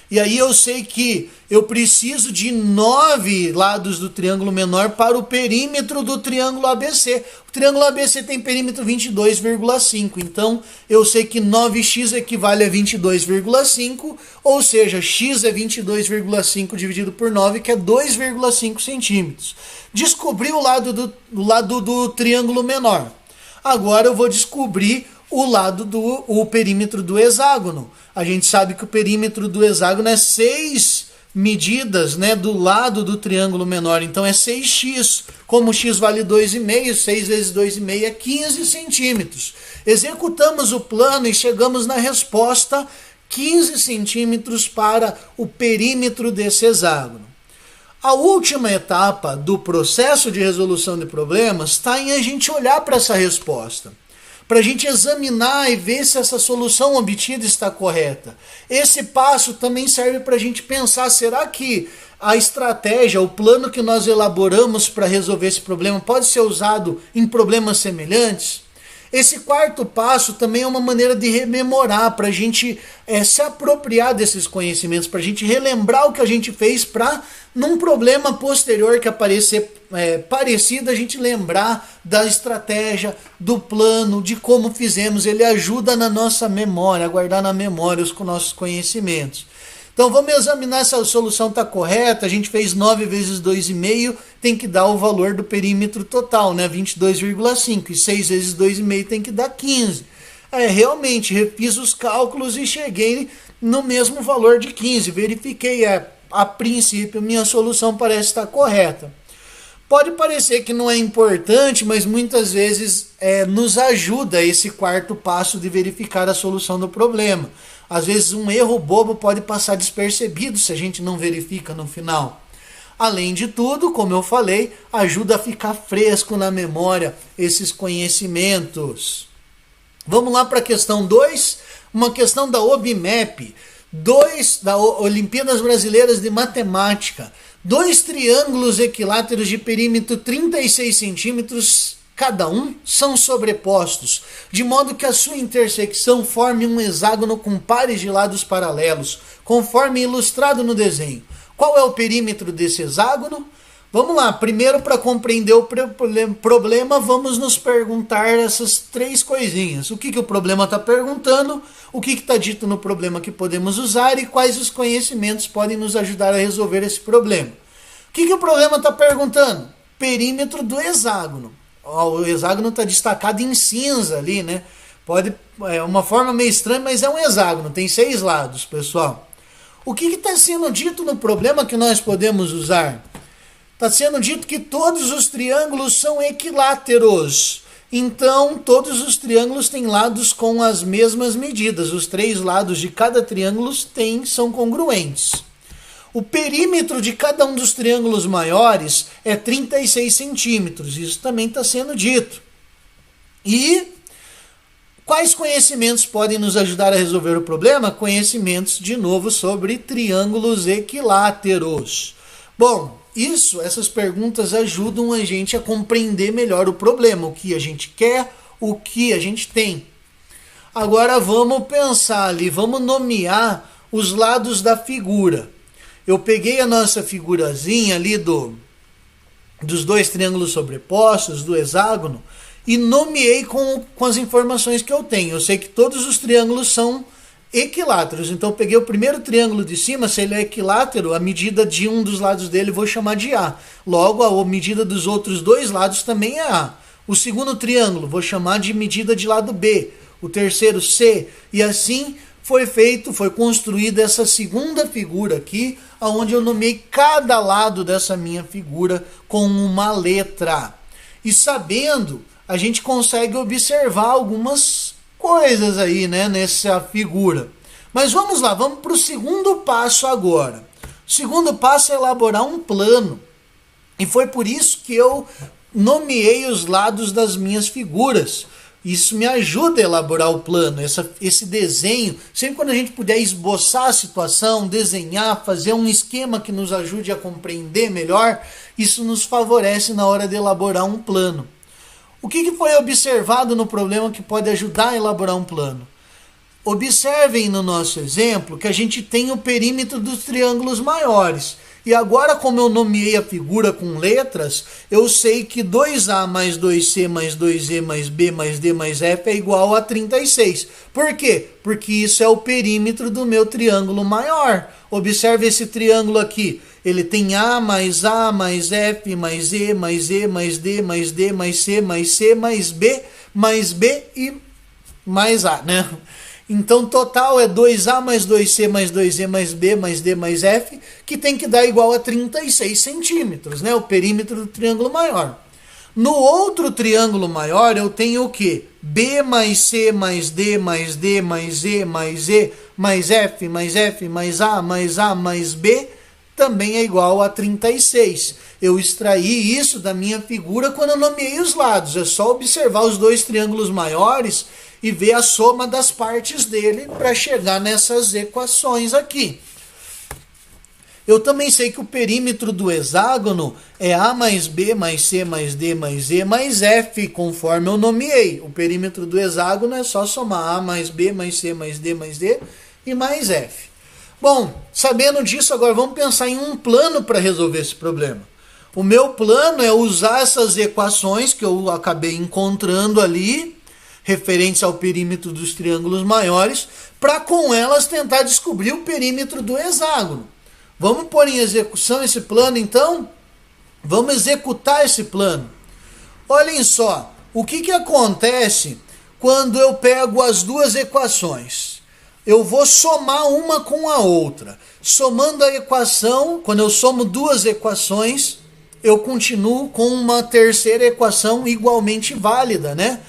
E aí eu sei que eu preciso de 9 lados do triângulo menor para o perímetro do triângulo ABC. O triângulo ABC tem perímetro 22,5. Então eu sei que 9x equivale a 22,5. Ou seja, x é 22,5 dividido por 9, que é 2,5 centímetros. Descobri o lado do triângulo menor. Agora eu vou descobrir o perímetro do hexágono. A gente sabe que o perímetro do hexágono é 6 medidas, né, do lado do triângulo menor. Então é 6x. Como x vale 2,5, 6 vezes 2,5 é 15 centímetros. Executamos o plano e chegamos na resposta 15 centímetros para o perímetro desse hexágono. A última etapa do processo de resolução de problemas está em a gente olhar para essa resposta, para a gente examinar e ver se essa solução obtida está correta. Esse passo também serve para a gente pensar, será que a estratégia, o plano que nós elaboramos para resolver esse problema pode ser usado em problemas semelhantes? Esse quarto passo também é uma maneira de rememorar, para a gente se apropriar desses conhecimentos, para a gente relembrar o que a gente fez, para num problema posterior que aparecer parecido, a gente lembrar da estratégia, do plano, de como fizemos. Ele ajuda na nossa memória, a guardar na memória os nossos conhecimentos. Então vamos examinar se a solução está correta. A gente fez 9 vezes 2,5, tem que dar o valor do perímetro total, né? 22,5. E 6 vezes 2,5 tem que dar 15. Realmente, refiz os cálculos e cheguei no mesmo valor de 15. Verifiquei, a princípio, minha solução parece estar correta. Pode parecer que não é importante, mas muitas vezes nos ajuda esse quarto passo de verificar a solução do problema. Às vezes um erro bobo pode passar despercebido se a gente não verifica no final. Além de tudo, como eu falei, ajuda a ficar fresco na memória esses conhecimentos. Vamos lá para a questão 2, uma questão da OBMEP, da Olimpíadas Brasileiras de Matemática. 2 triângulos equiláteros de perímetro 36 centímetros cada um são sobrepostos, de modo que a sua intersecção forme um hexágono com pares de lados paralelos, conforme ilustrado no desenho. Qual é o perímetro desse hexágono? Vamos lá, primeiro, para compreender o problema, vamos nos perguntar essas 3 coisinhas. O que o problema está perguntando, o que está dito no problema que podemos usar e quais os conhecimentos podem nos ajudar a resolver esse problema. O que o problema está perguntando? Perímetro do hexágono. O hexágono está destacado em cinza ali, né? É uma forma meio estranha, mas é um hexágono, tem 6 lados, pessoal. O que está sendo dito no problema que nós podemos usar? Está sendo dito que todos os triângulos são equiláteros. Então, todos os triângulos têm lados com as mesmas medidas. Os 3 lados de cada triângulo são congruentes. O perímetro de cada um dos triângulos maiores é 36 centímetros. Isso também está sendo dito. E quais conhecimentos podem nos ajudar a resolver o problema? Conhecimentos, de novo, sobre triângulos equiláteros. Bom, essas perguntas ajudam a gente a compreender melhor o problema, o que a gente quer, o que a gente tem. Agora vamos pensar ali, vamos nomear os lados da figura. Eu peguei a nossa figurazinha ali dos 2 triângulos sobrepostos, do hexágono, e nomeei com as informações que eu tenho. Eu sei que todos os triângulos são equiláteros, então eu peguei o primeiro triângulo de cima. Se ele é equilátero, a medida de um dos lados dele eu vou chamar de A. Logo, a medida dos outros 2 lados também é A. O segundo triângulo vou chamar de medida de lado B. O terceiro C. E assim foi construída essa segunda figura aqui, onde eu nomeei cada lado dessa minha figura com uma letra. E sabendo, a gente consegue observar algumas coisas aí, né, nessa figura. Mas vamos lá, vamos para o segundo passo agora. O segundo passo é elaborar um plano. E foi por isso que eu nomeei os lados das minhas figuras. Isso me ajuda a elaborar o plano, esse desenho. Sempre quando a gente puder esboçar a situação, desenhar, fazer um esquema que nos ajude a compreender melhor, isso nos favorece na hora de elaborar um plano. O que foi observado no problema que pode ajudar a elaborar um plano? Observem no nosso exemplo que a gente tem o perímetro dos triângulos maiores. E agora, como eu nomeei a figura com letras, eu sei que 2A mais 2C mais 2E mais B mais D mais F é igual a 36. Por quê? Porque isso é o perímetro do meu triângulo maior. Observe esse triângulo aqui. Ele tem A mais F mais E mais D mais D mais C mais B e mais A, né? Então, total é 2A mais 2C mais 2E mais B mais D mais F, que tem que dar igual a 36 centímetros, né? O perímetro do triângulo maior. No outro triângulo maior, eu tenho o quê? B mais C mais D mais D mais E mais F mais A mais B também é igual a 36. Eu extraí isso da minha figura quando eu nomeei os lados. É só observar os 2 triângulos maiores e ver a soma das partes dele para chegar nessas equações aqui. Eu também sei que o perímetro do hexágono é A mais B mais C mais D mais E mais F, conforme eu nomeei. O perímetro do hexágono é só somar A mais B mais C mais D mais E e mais F. Bom, sabendo disso, agora vamos pensar em um plano para resolver esse problema. O meu plano é usar essas equações que eu acabei encontrando ali, referentes ao perímetro dos triângulos maiores, para com elas tentar descobrir o perímetro do hexágono. Vamos pôr em execução esse plano, então? Vamos executar esse plano. Olhem só, o que acontece quando eu pego as duas equações? Eu vou somar uma com a outra. Somando a equação, quando eu somo duas equações, eu continuo com uma terceira equação igualmente válida, né?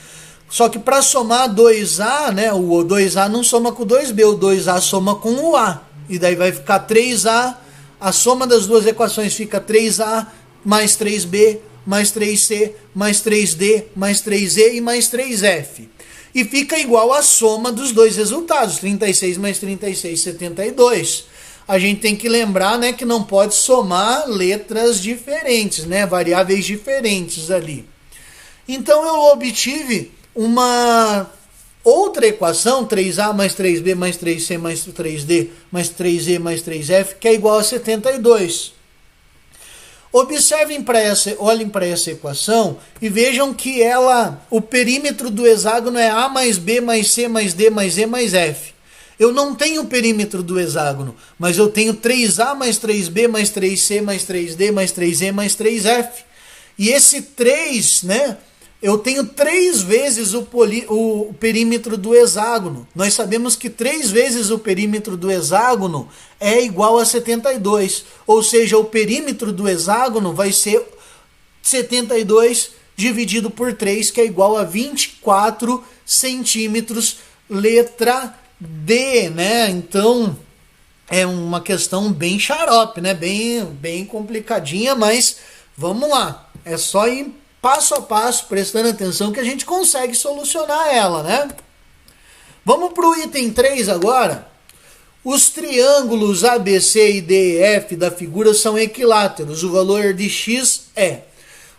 Só que para somar 2A, né, o 2A não soma com o 2B, o 2A soma com o A. E daí vai ficar 3A, a soma das duas equações fica 3A mais 3B, mais 3C, mais 3D, mais 3E e mais 3F. E fica igual a soma dos dois resultados, 36 mais 36, 72. A gente tem que lembrar, né, que não pode somar letras diferentes, né, variáveis diferentes ali. Então eu obtive uma outra equação, 3A mais 3B mais 3C mais 3D mais 3E mais 3F, que é igual a 72. Olhem para essa equação e vejam que o perímetro do hexágono é A mais B mais C mais D mais E mais F. Eu não tenho o perímetro do hexágono, mas eu tenho 3A mais 3B mais 3C mais 3D mais 3E mais 3F. E esse 3, né? Eu tenho 3 vezes o perímetro do hexágono. Nós sabemos que 3 vezes o perímetro do hexágono é igual a 72. Ou seja, o perímetro do hexágono vai ser 72 dividido por 3, que é igual a 24 centímetros, letra D, né? Então, é uma questão bem xarope, né? Bem complicadinha, mas vamos lá. É só ir passo a passo, prestando atenção, que a gente consegue solucionar ela, né? Vamos para o item 3 agora. Os triângulos ABC e DEF da figura são equiláteros. O valor de x é...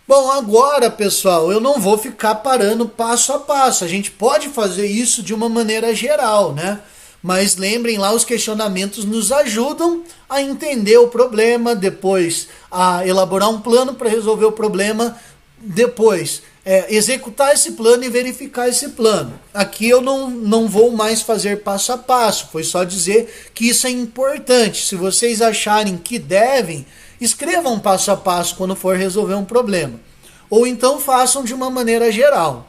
Bom, agora, pessoal, eu não vou ficar parando passo a passo. A gente pode fazer isso de uma maneira geral, né? Mas lembrem lá, os questionamentos nos ajudam a entender o problema, depois a elaborar um plano para resolver o problema, depois executar esse plano e verificar esse plano. Aqui eu não vou mais fazer passo a passo, foi só dizer que isso é importante. Se vocês acharem que devem, escrevam passo a passo quando for resolver um problema. Ou então façam de uma maneira geral.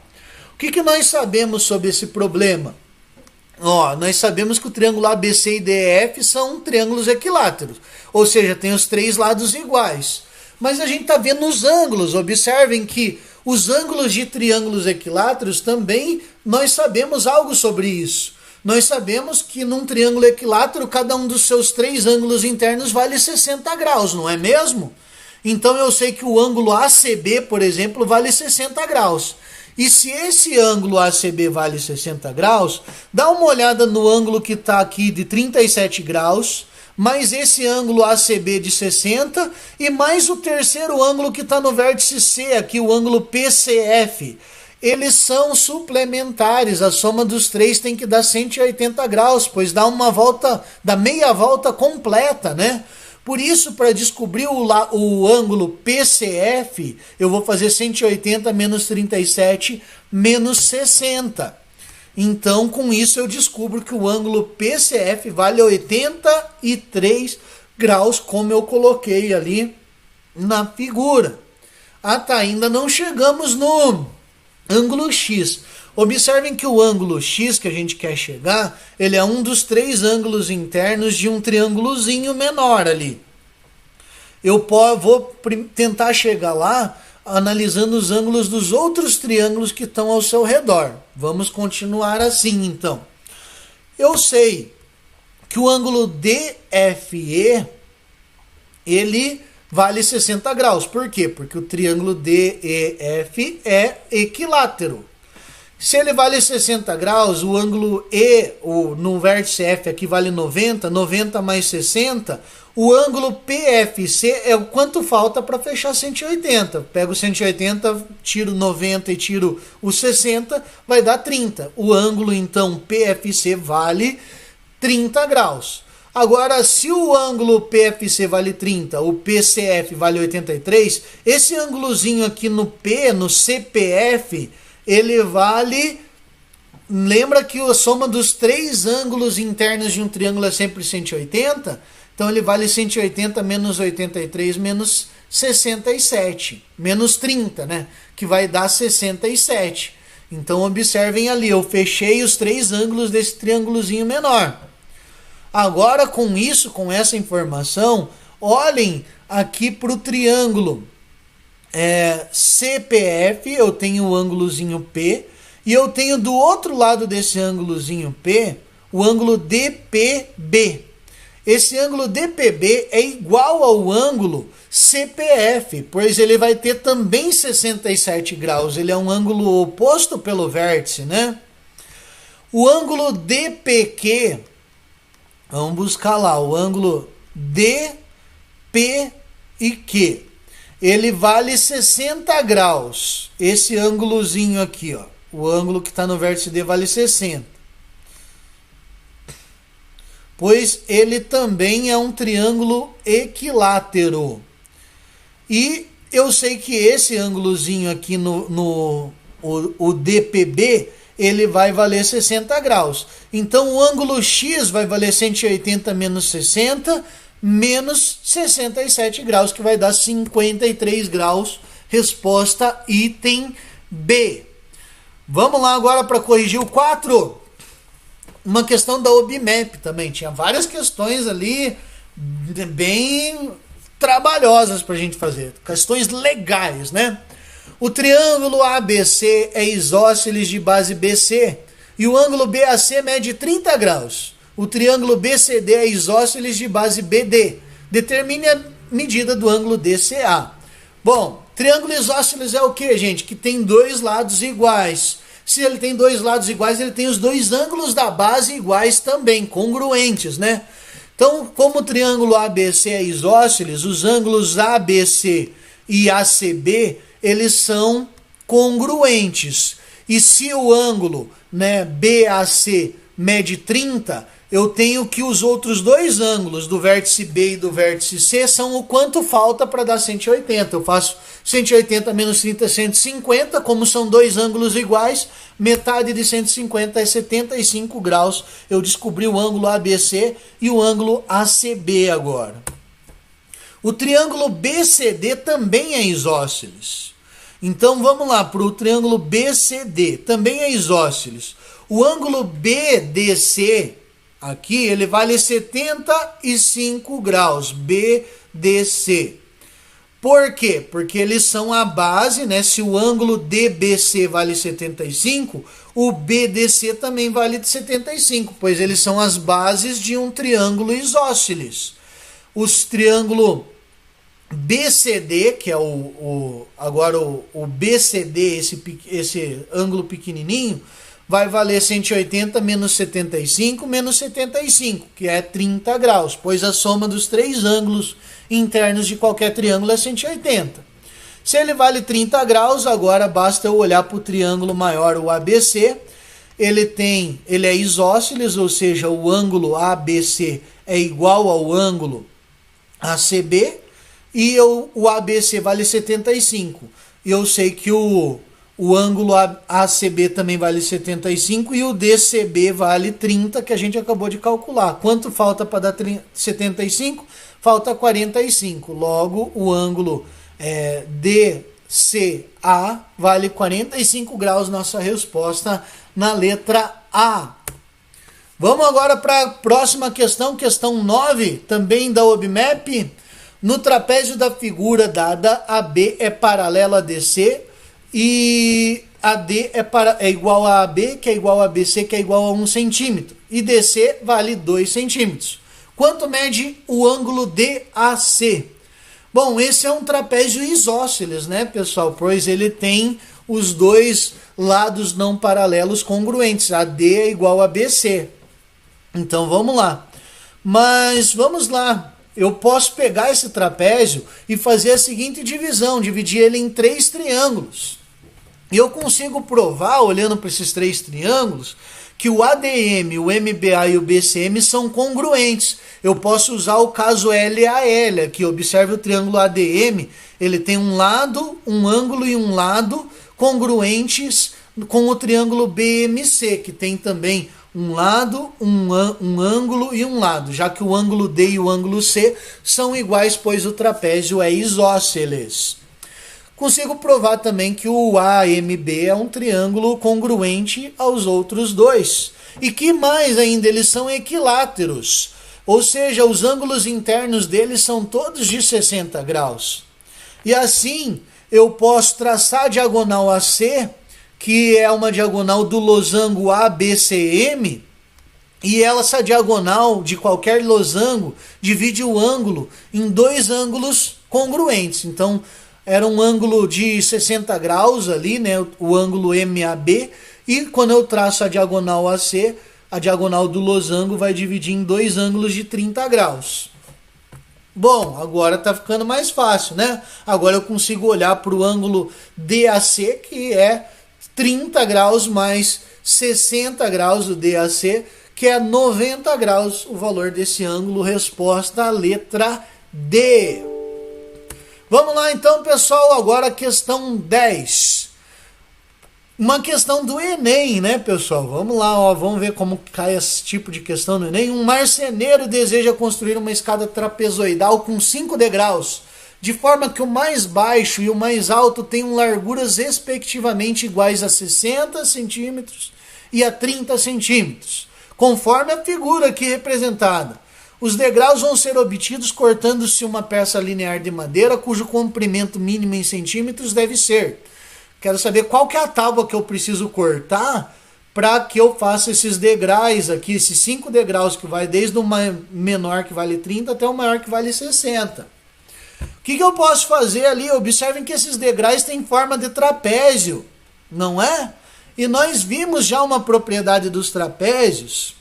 O que nós sabemos sobre esse problema? Nós sabemos que o triângulo ABC e DEF são triângulos equiláteros, ou seja, tem os 3 lados iguais. Mas a gente está vendo os ângulos. Observem que os ângulos de triângulos equiláteros também nós sabemos algo sobre isso. Nós sabemos que num triângulo equilátero, cada um dos seus 3 ângulos internos vale 60 graus, não é mesmo? Então eu sei que o ângulo ACB, por exemplo, vale 60 graus. E se esse ângulo ACB vale 60 graus, dá uma olhada no ângulo que está aqui de 37 graus, mais esse ângulo ACB de 60 e mais o terceiro ângulo que está no vértice C, aqui o ângulo PCF. Eles são suplementares, a soma dos 3 tem que dar 180 graus, pois dá meia volta completa, né? Por isso, para descobrir o ângulo PCF, eu vou fazer 180 menos 37 menos 60. Então, com isso, eu descubro que o ângulo PCF vale 83 graus, como eu coloquei ali na figura. Ainda não chegamos no ângulo X. Observem que o ângulo X que a gente quer chegar, ele é um dos 3 ângulos internos de um triângulozinho menor ali. Eu vou tentar chegar lá analisando os ângulos dos outros triângulos que estão ao seu redor. Vamos continuar assim, então. Eu sei que o ângulo DFE, ele vale 60 graus. Por quê? Porque o triângulo DEF é equilátero. Se ele vale 60 graus, o ângulo E, no vértice F aqui vale 90, 90 mais 60, o ângulo PFC é o quanto falta para fechar 180. Pego 180, tiro 90 e tiro o 60, vai dar 30. O ângulo, então, PFC vale 30 graus. Agora, se o ângulo PFC vale 30, o PCF vale 83, esse ângulozinho aqui no P, no CPF, ele vale... Lembra que a soma dos três ângulos internos de um triângulo é sempre 180? Então ele vale 180 menos 83 menos 67. Menos 30, né? Que vai dar 67. Então observem ali, eu fechei os três ângulos desse triângulozinho menor. Agora com isso, com essa informação, olhem aqui para o triângulo CPF, eu tenho o ângulozinho P, e eu tenho do outro lado desse ângulozinho P, o ângulo DPB. Esse ângulo DPB é igual ao ângulo CPF, pois ele vai ter também 67 graus, ele é um ângulo oposto pelo vértice, né? O ângulo DPQ, vamos buscar lá, o ângulo DP e Q. Ele vale 60 graus. Esse ângulozinho aqui, ó, o ângulo que está no vértice D vale 60. Pois ele também é um triângulo equilátero. E eu sei que esse ângulozinho aqui o DPB, ele vai valer 60 graus. Então o ângulo X vai valer 180 menos 60, menos 67 graus, que vai dar 53 graus. Resposta item B. Vamos lá agora para corrigir o 4. Uma questão da OBMAP também. Tinha várias questões ali bem trabalhosas para a gente fazer. Questões legais, né? O triângulo ABC é isósceles de base BC e o ângulo BAC mede 30 graus. O triângulo BCD é isósceles de base BD. Determine a medida do ângulo DCA. Bom, triângulo isósceles é o que, gente? Que tem dois lados iguais. Se ele tem dois lados iguais, ele tem os dois ângulos da base iguais também, congruentes, né? Então, como o triângulo ABC é isósceles, os ângulos ABC e ACB, eles são congruentes. E se o ângulo, né, BAC mede 30, eu tenho que os outros dois ângulos do vértice B e do vértice C são o quanto falta para dar 180. Eu faço 180 menos 30 é 150, como são dois ângulos iguais, metade de 150 é 75 graus. Eu descobri o ângulo ABC e o ângulo ACB agora. O triângulo BCD também é isósceles. Então vamos lá para o triângulo BCD, também é isósceles. O ângulo BDC, aqui, ele vale 75 graus, BDC. Por quê? Porque eles são a base, né? Se o ângulo DBC vale 75, o BDC também vale 75, pois eles são as bases de um triângulo isósceles. Os triângulo BCD, que é agora o BCD, esse ângulo pequenininho, vai valer 180 menos 75 menos 75, que é 30 graus, pois a soma dos três ângulos internos de qualquer triângulo é 180. Se ele vale 30 graus, agora basta eu olhar para o triângulo maior, o ABC. Ele é isósceles, ou seja, o ângulo ABC é igual ao ângulo ACB, e o ABC vale 75. E eu sei que o ângulo ACB também vale 75 e o DCB vale 30, que a gente acabou de calcular. Quanto falta para dar 75? Falta 45. Logo, o ângulo DCA vale 45 graus, nossa resposta na letra A. Vamos agora para a próxima questão, questão 9, também da OBMAP. No trapézio da figura dada, AB é paralela a DC e AD é igual a AB, que é igual a BC, que é igual a 1 centímetro. E DC vale 2 centímetros. Quanto mede o ângulo DAC? Bom, esse é um trapézio isósceles, né, pessoal? Pois ele tem os dois lados não paralelos congruentes. AD é igual a BC. Então vamos lá. Mas vamos lá. Eu posso pegar esse trapézio e fazer a seguinte divisão, dividir ele em 3 triângulos. E eu consigo provar, olhando para esses 3 triângulos, que o ADM, o MBA e o BCM são congruentes. Eu posso usar o caso LAL, aqui observe o triângulo ADM, ele tem um lado, um ângulo e um lado congruentes com o triângulo BMC, que tem também um lado, um ângulo e um lado, já que o ângulo D e o ângulo C são iguais, pois o trapézio é isósceles. Consigo provar também que o AMB é um triângulo congruente aos outros dois. E que mais ainda, eles são equiláteros. Ou seja, os ângulos internos deles são todos de 60 graus. E assim, eu posso traçar a diagonal AC, que é uma diagonal do losango ABCM, e essa diagonal de qualquer losango divide o ângulo em 2 ângulos congruentes. Então, era um ângulo de 60 graus ali, né, o ângulo MAB, e quando eu traço a diagonal AC, a diagonal do losango vai dividir em 2 ângulos de 30 graus. Bom, agora está ficando mais fácil, né? Agora eu consigo olhar para o ângulo DAC, que é 30 graus mais 60 graus do DAC, que é 90 graus o valor desse ângulo. Resposta, letra D. Vamos lá então, pessoal, agora a questão 10. Uma questão do Enem, né, pessoal? Vamos lá, ó, vamos ver como cai esse tipo de questão no Enem. Um marceneiro deseja construir uma escada trapezoidal com 5 degraus, de forma que o mais baixo e o mais alto tenham larguras respectivamente iguais a 60 centímetros e a 30 centímetros, conforme a figura aqui representada. Os degraus vão ser obtidos cortando-se uma peça linear de madeira cujo comprimento mínimo em centímetros deve ser. Quero saber qual que é a tábua que eu preciso cortar para que eu faça esses degraus aqui, esses 5 degraus que vai desde o menor que vale 30 até o maior que vale 60. O que eu posso fazer ali? Observem que esses degraus têm forma de trapézio, não é? E nós vimos já uma propriedade dos trapézios,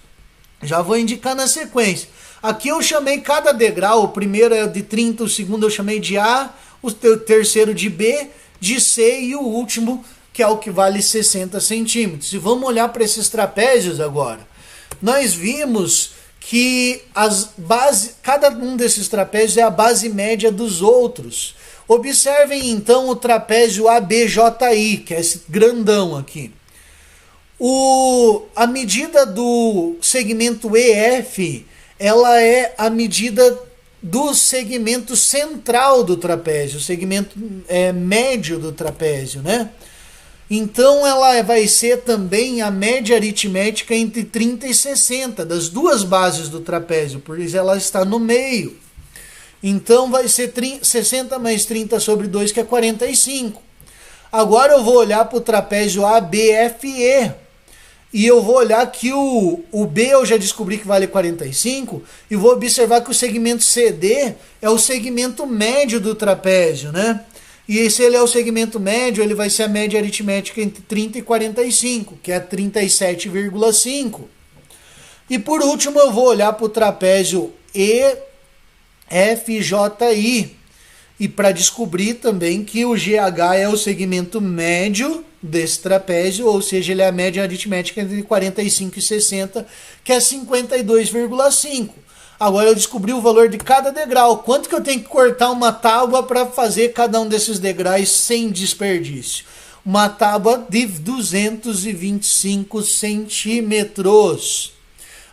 já vou indicar na sequência. Aqui eu chamei cada degrau, o primeiro é de 30, o segundo eu chamei de A, o terceiro de B, de C e o último, que é o que vale 60 centímetros. E vamos olhar para esses trapézios agora. Nós vimos que cada um desses trapézios é a base média dos outros. Observem então o trapézio ABJI, que é esse grandão aqui. A medida do segmento EF, ela é a medida do segmento central do trapézio, o segmento médio do trapézio, né? Então ela vai ser também a média aritmética entre 30 e 60, das duas bases do trapézio, por isso ela está no meio. Então vai ser 60 mais 30 sobre 2, que é 45. Agora eu vou olhar para o trapézio ABFE, e eu vou olhar que o B eu já descobri que vale 45, e vou observar que o segmento CD é o segmento médio do trapézio, né? E se ele é o segmento médio, ele vai ser a média aritmética entre 30 e 45, que é 37,5. E por último eu vou olhar para o trapézio EFJI, e para descobrir também que o GH é o segmento médio desse trapézio, ou seja, ele é a média aritmética entre 45 e 60, que é 52,5. Agora eu descobri o valor de cada degrau. Quanto que eu tenho que cortar uma tábua para fazer cada um desses degraus sem desperdício? Uma tábua de 225 centímetros.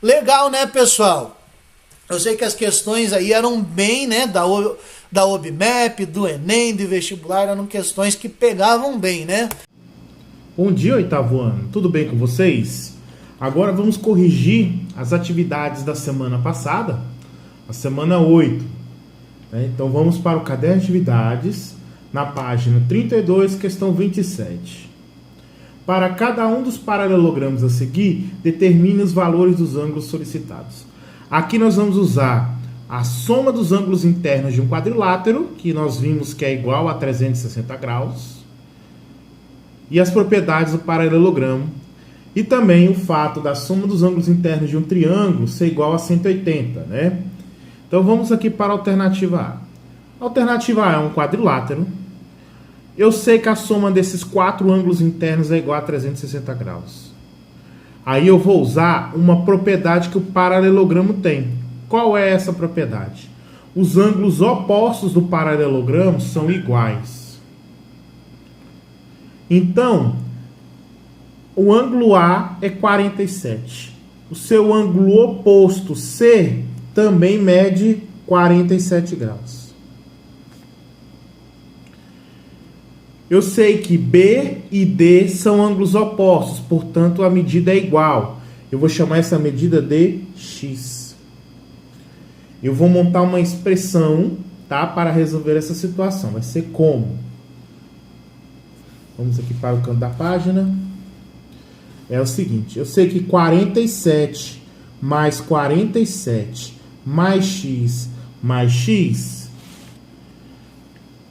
Legal, né, pessoal? Eu sei que as questões aí eram bem, né, da OBMEP, do Enem, do vestibular, eram questões que pegavam bem, né? Bom dia, oitavo ano. Tudo bem com vocês? Agora vamos corrigir as atividades da semana passada, a semana 8. Então vamos para o caderno de atividades, na página 32, questão 27. Para cada um dos paralelogramas a seguir, determine os valores dos ângulos solicitados. Aqui nós vamos usar a soma dos ângulos internos de um quadrilátero, que nós vimos que é igual a 360 graus. e as propriedades do paralelogramo, e também o fato da soma dos ângulos internos de um triângulo ser igual a 180, né? Então vamos aqui para a alternativa A. A alternativa A é um quadrilátero. Eu sei que a soma desses 4 ângulos internos é igual a 360 graus. Aí eu vou usar uma propriedade que o paralelogramo tem. Qual é essa propriedade? Os ângulos opostos do paralelogramo são iguais. Então, o ângulo A é 47. O seu ângulo oposto C também mede 47 graus. Eu sei que B e D são ângulos opostos, portanto a medida é igual. Eu vou chamar essa medida de x. Eu vou montar uma expressão, tá, para resolver essa situação. Vai ser como? Vamos aqui para o canto da página. É o seguinte, eu sei que 47 mais 47 mais x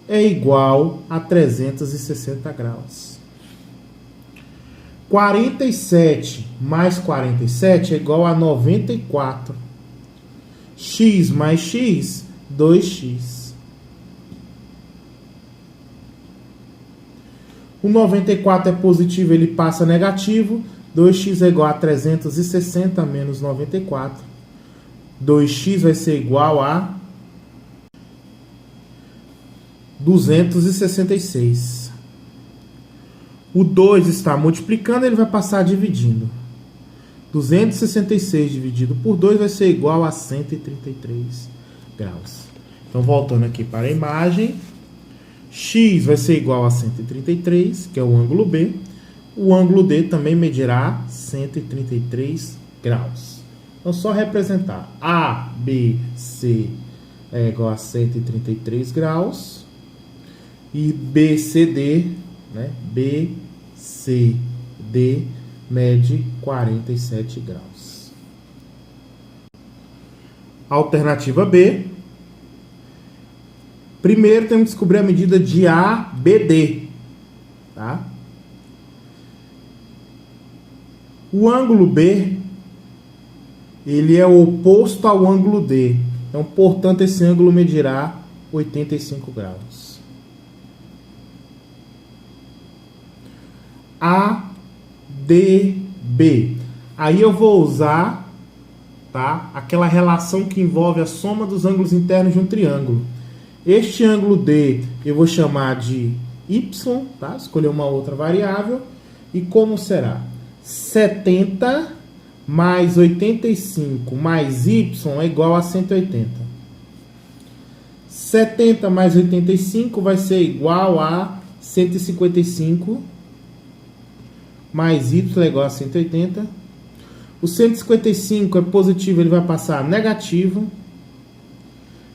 é igual a 360 graus. 47 mais 47 é igual a 94. X mais x, 2x. O 94 é positivo, ele passa negativo. 2x é igual a 360 menos 94. 2x vai ser igual a 266. O 2 está multiplicando, ele vai passar dividindo. 266 dividido por 2 vai ser igual a 133 graus. Então, voltando aqui para a imagem, x vai ser igual a 133, que é o ângulo B. O ângulo D também medirá 133 graus. Então, só representar A, B, C é igual a 133 graus. E BCD, né? BCD mede 47 graus. Alternativa B. Primeiro temos que descobrir a medida de ABD, tá? O ângulo B, ele é oposto ao ângulo D. Então, portanto, esse ângulo medirá 85 graus. ADB. Aí eu vou usar, tá, aquela relação que envolve a soma dos ângulos internos de um triângulo. Este ângulo D eu vou chamar de Y, tá? Escolher uma outra variável. E como será? 70 mais 85 mais Y é igual a 180. 70 mais 85 vai ser igual a 155. Mais y é igual a 180. O 155 é positivo, ele vai passar negativo.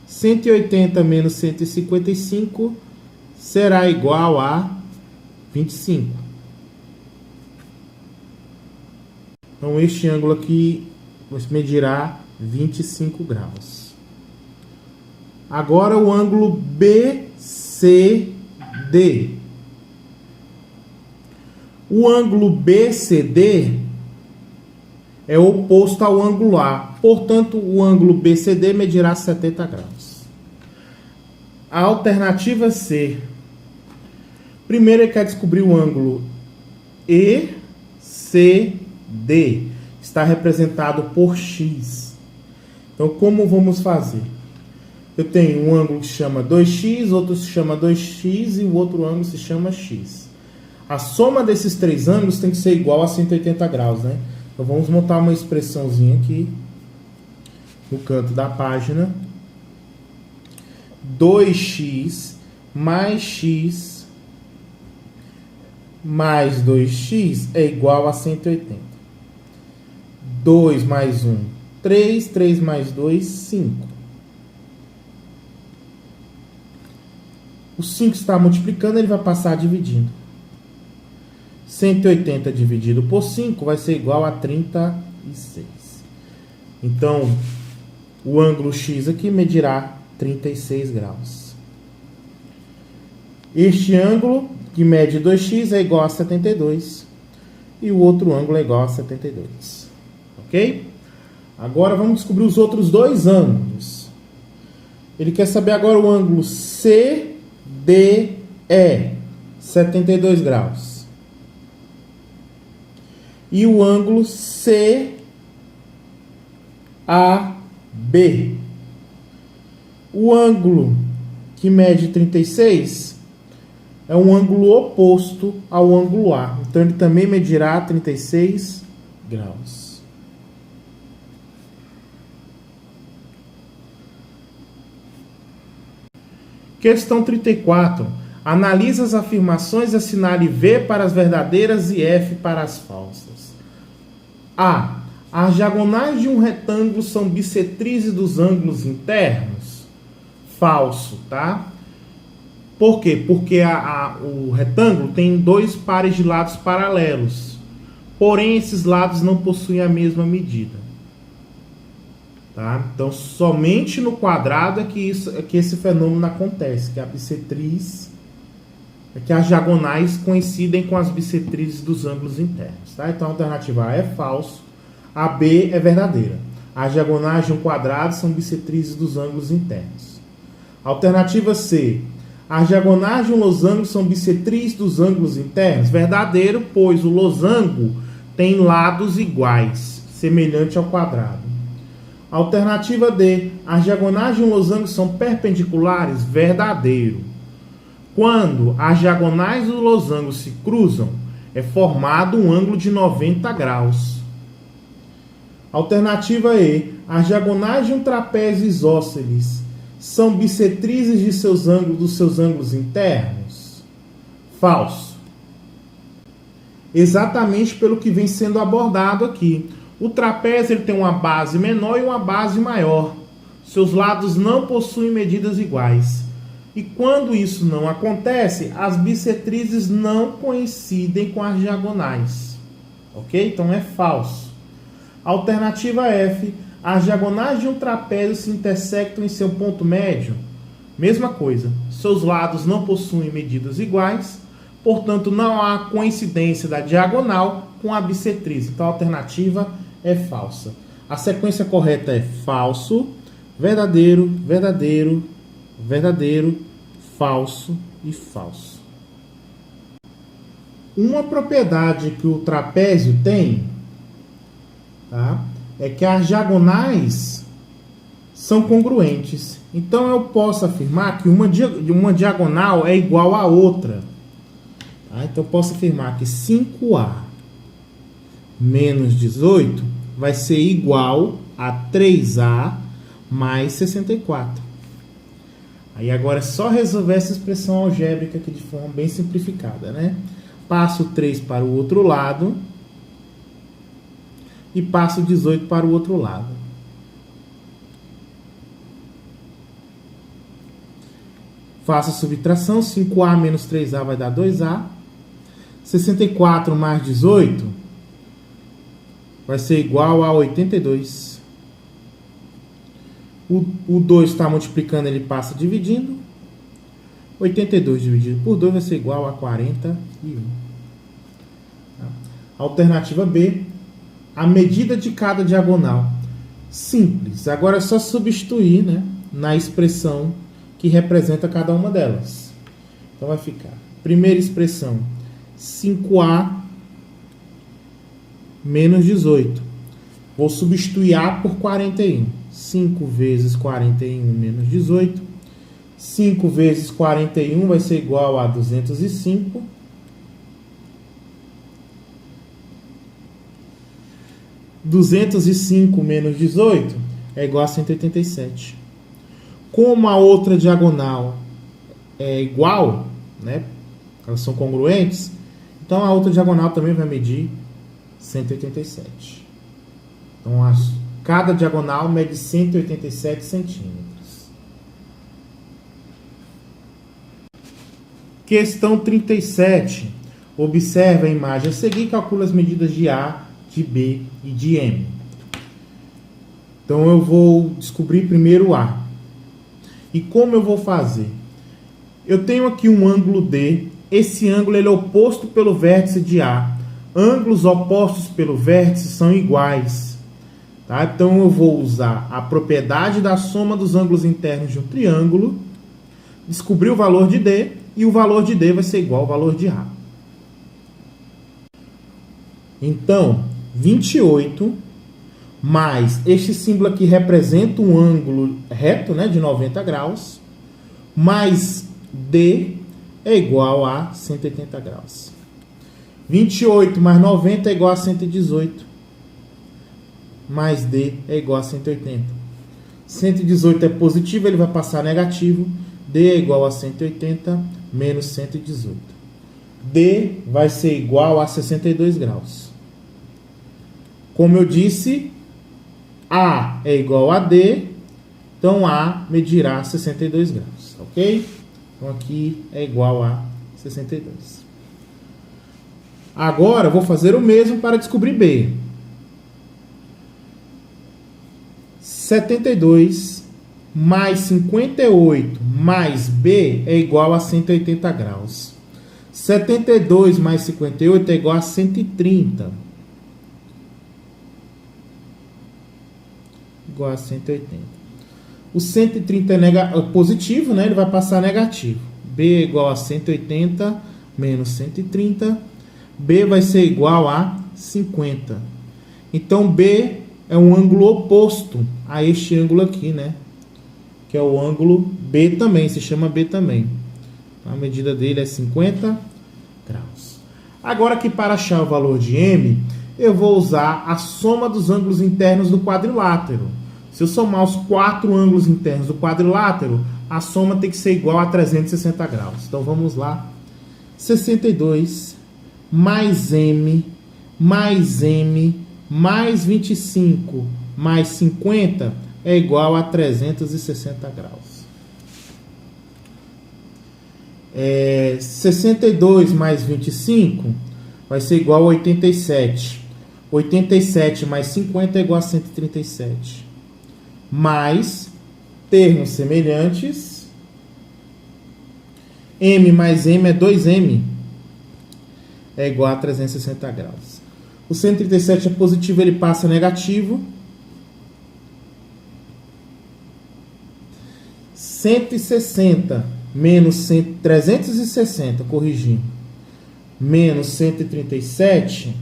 180 menos 155 será igual a 25. Então, este ângulo aqui medirá 25 graus. Agora, o ângulo BCD. O ângulo BCD é oposto ao ângulo A. Portanto, o ângulo BCD medirá 70 graus. A alternativa C. Primeiro, ele quer descobrir o ângulo ECD. Está representado por X. Então, como vamos fazer? Eu tenho um ângulo que se chama 2x, outro se chama 2x e o outro ângulo se chama x. A soma desses três ângulos tem que ser igual a 180 graus, né? Então vamos montar uma expressãozinha aqui no canto da página. 2x mais x mais 2x é igual a 180. 2 mais 1, 3. 3 mais 2, 5. O 5 está multiplicando, ele vai passar dividindo. 180 dividido por 5 vai ser igual a 36. Então, o ângulo X aqui medirá 36 graus. Este ângulo que mede 2x é igual a 72 e o outro ângulo é igual a 72. Ok? Agora vamos descobrir os outros dois ângulos. Ele quer saber agora o ângulo CDE, 72 graus. E o ângulo CAB. O ângulo que mede 36 é um ângulo oposto ao ângulo A. Então ele também medirá 36 graus. Questão 34. Analisa as afirmações e assinale V para as verdadeiras e F para as falsas. A. As diagonais de um retângulo são bissetrizes dos ângulos internos? Falso, tá? Por quê? Porque o retângulo tem dois pares de lados paralelos. Porém, esses lados não possuem a mesma medida. Tá? Então, somente no quadrado é que esse fenômeno acontece, que a bissetriz, que as diagonais coincidem com as bissetrizes dos ângulos internos. Tá? Então, a alternativa A é falso, a B é verdadeira. As diagonais de um quadrado são bissetrizes dos ângulos internos. Alternativa C, as diagonais de um losango são bissetrizes dos ângulos internos? Verdadeiro, pois o losango tem lados iguais, semelhante ao quadrado. Alternativa D. As diagonais de um losango são perpendiculares? Verdadeiro. Quando as diagonais do losango se cruzam, é formado um ângulo de 90 graus. Alternativa E. As diagonais de um trapézio isósceles são bissetrizes dos seus ângulos internos? Falso. Exatamente pelo que vem sendo abordado aqui. O trapézio ele tem uma base menor e uma base maior. Seus lados não possuem medidas iguais. E quando isso não acontece, as bissetrizes não coincidem com as diagonais. Ok? Então é falso. Alternativa F. As diagonais de um trapézio se intersectam em seu ponto médio? Mesma coisa. Seus lados não possuem medidas iguais. Portanto, não há coincidência da diagonal com a bissetriz. Então a alternativa é falsa. A sequência correta é falso, verdadeiro, verdadeiro, verdadeiro, falso e falso. Uma propriedade que o trapézio tem, tá, é que as diagonais são congruentes. Então eu posso afirmar que uma diagonal é igual à outra. Tá? Então eu posso afirmar que 5A menos 18 vai ser igual a 3A mais 64. Aí agora é só resolver essa expressão algébrica aqui de forma bem simplificada, né? Passo 3 para o outro lado e passo 18 para o outro lado. Faço a subtração, 5A menos 3A vai dar 2A. 64 mais 18 vai ser igual a 82. O 2 está multiplicando, ele passa dividindo. 82 dividido por 2 vai ser igual a 41. Alternativa B. A medida de cada diagonal. Simples. Agora é só substituir, né, na expressão que representa cada uma delas. Então vai ficar. Primeira expressão. 5A menos 18. Vou substituir A por 41. 5 vezes 41 menos 18. 5 vezes 41 vai ser igual a 205. 205 menos 18 é igual a 187. Como a outra diagonal é igual, né? Elas são congruentes, então a outra diagonal também vai medir 187. Então, cada diagonal mede 187 centímetros. Questão 37. Observe a imagem a seguir e calcule as medidas de A, de B e de M. Então, eu vou descobrir primeiro A. E como eu vou fazer? Eu tenho aqui um ângulo D esse ângulo ele é oposto pelo vértice de A. Ângulos opostos pelo vértice são iguais. Tá? Então eu vou usar a propriedade da soma dos ângulos internos de um triângulo, descobrir o valor de D, e o valor de D vai ser igual ao valor de A. Então, 28 mais este símbolo aqui representa um ângulo reto, né, de 90 graus, mais D é igual a 180 graus. 28 mais 90 é igual a 118. Mais D é igual a 180. 118 é positivo, ele vai passar negativo. D é igual a 180 menos 118. D vai ser igual a 62 graus. Como eu disse, A é igual a D, então A medirá 62 graus, ok? Então aqui é igual a 62. Agora vou fazer o mesmo para descobrir B. 72 mais 58 mais B é igual a 180 graus. 72 mais 58 é igual a 130. Igual a 180. O 130 é positivo, né? Ele vai passar negativo. B é igual a 180 menos 130. B vai ser igual a 50. Então, B é um ângulo oposto a este ângulo aqui, né? Que é o ângulo B também, se chama B também. A medida dele é 50 graus. Agora aqui para achar o valor de M, eu vou usar a soma dos ângulos internos do quadrilátero. Se eu somar os 4 ângulos internos do quadrilátero, a soma tem que ser igual a 360 graus. Então vamos lá. 62 mais M mais 25 mais 50 é igual a 360 graus. 62 mais 25 vai ser igual a 87. 87 mais 50 é igual a 137. Mais termos semelhantes. M mais M é 2M. É igual a 360 graus. O 137 é positivo, ele passa negativo. 160 menos 360, corrigindo, menos 137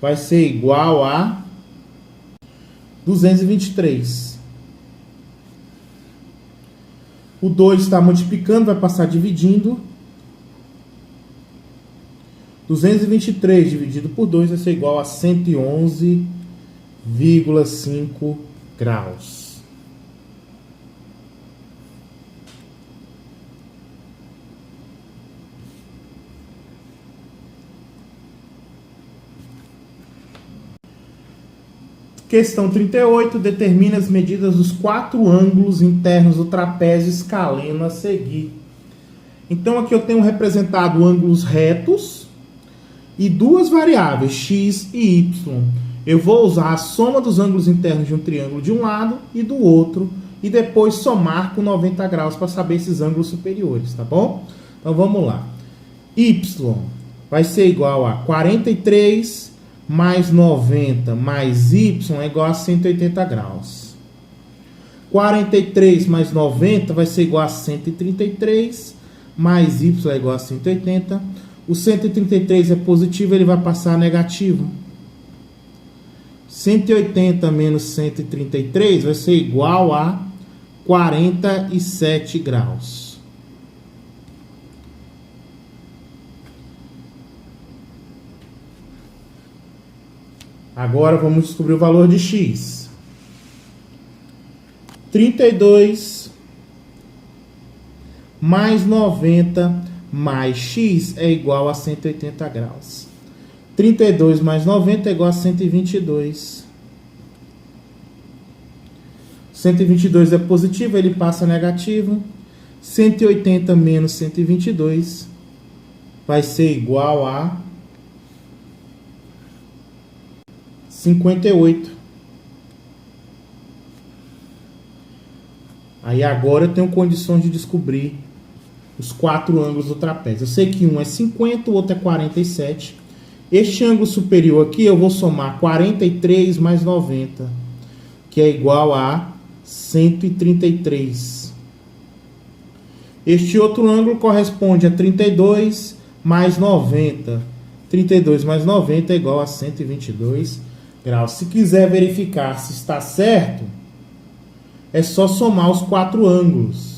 vai ser igual a 223. O 2 está multiplicando, vai passar dividindo. 223 dividido por 2 vai ser igual a 111,5 graus. Questão 38. Determina as medidas dos 4 ângulos internos do trapézio escaleno a seguir. Então aqui eu tenho representado ângulos retos e 2 variáveis, x e y. Eu vou usar a soma dos ângulos internos de um triângulo de um lado e do outro e depois somar com 90 graus para saber esses ângulos superiores, tá bom? Então vamos lá. Y vai ser igual a 43 mais 90 mais y é igual a 180 graus. 43 mais 90 vai ser igual a 133, mais y é igual a 180. O 133 é positivo, ele vai passar negativo. 180 menos 133 vai ser igual a 47 graus. Agora vamos descobrir o valor de x. 32 mais 90 mais x é igual a 180 graus. 32 mais 90 é igual a 122. 122 é positivo, ele passa negativo. 180 menos 122 vai ser igual a 58. Aí agora eu tenho condições de descobrir os 4 ângulos do trapézio. Eu sei que um é 50, o outro é 47. Este ângulo superior aqui eu vou somar 43 mais 90, que é igual a 133. Este outro ângulo corresponde a 32 mais 90. 32 mais 90 é igual a 122 graus. Se quiser verificar se está certo, é só somar os 4 ângulos.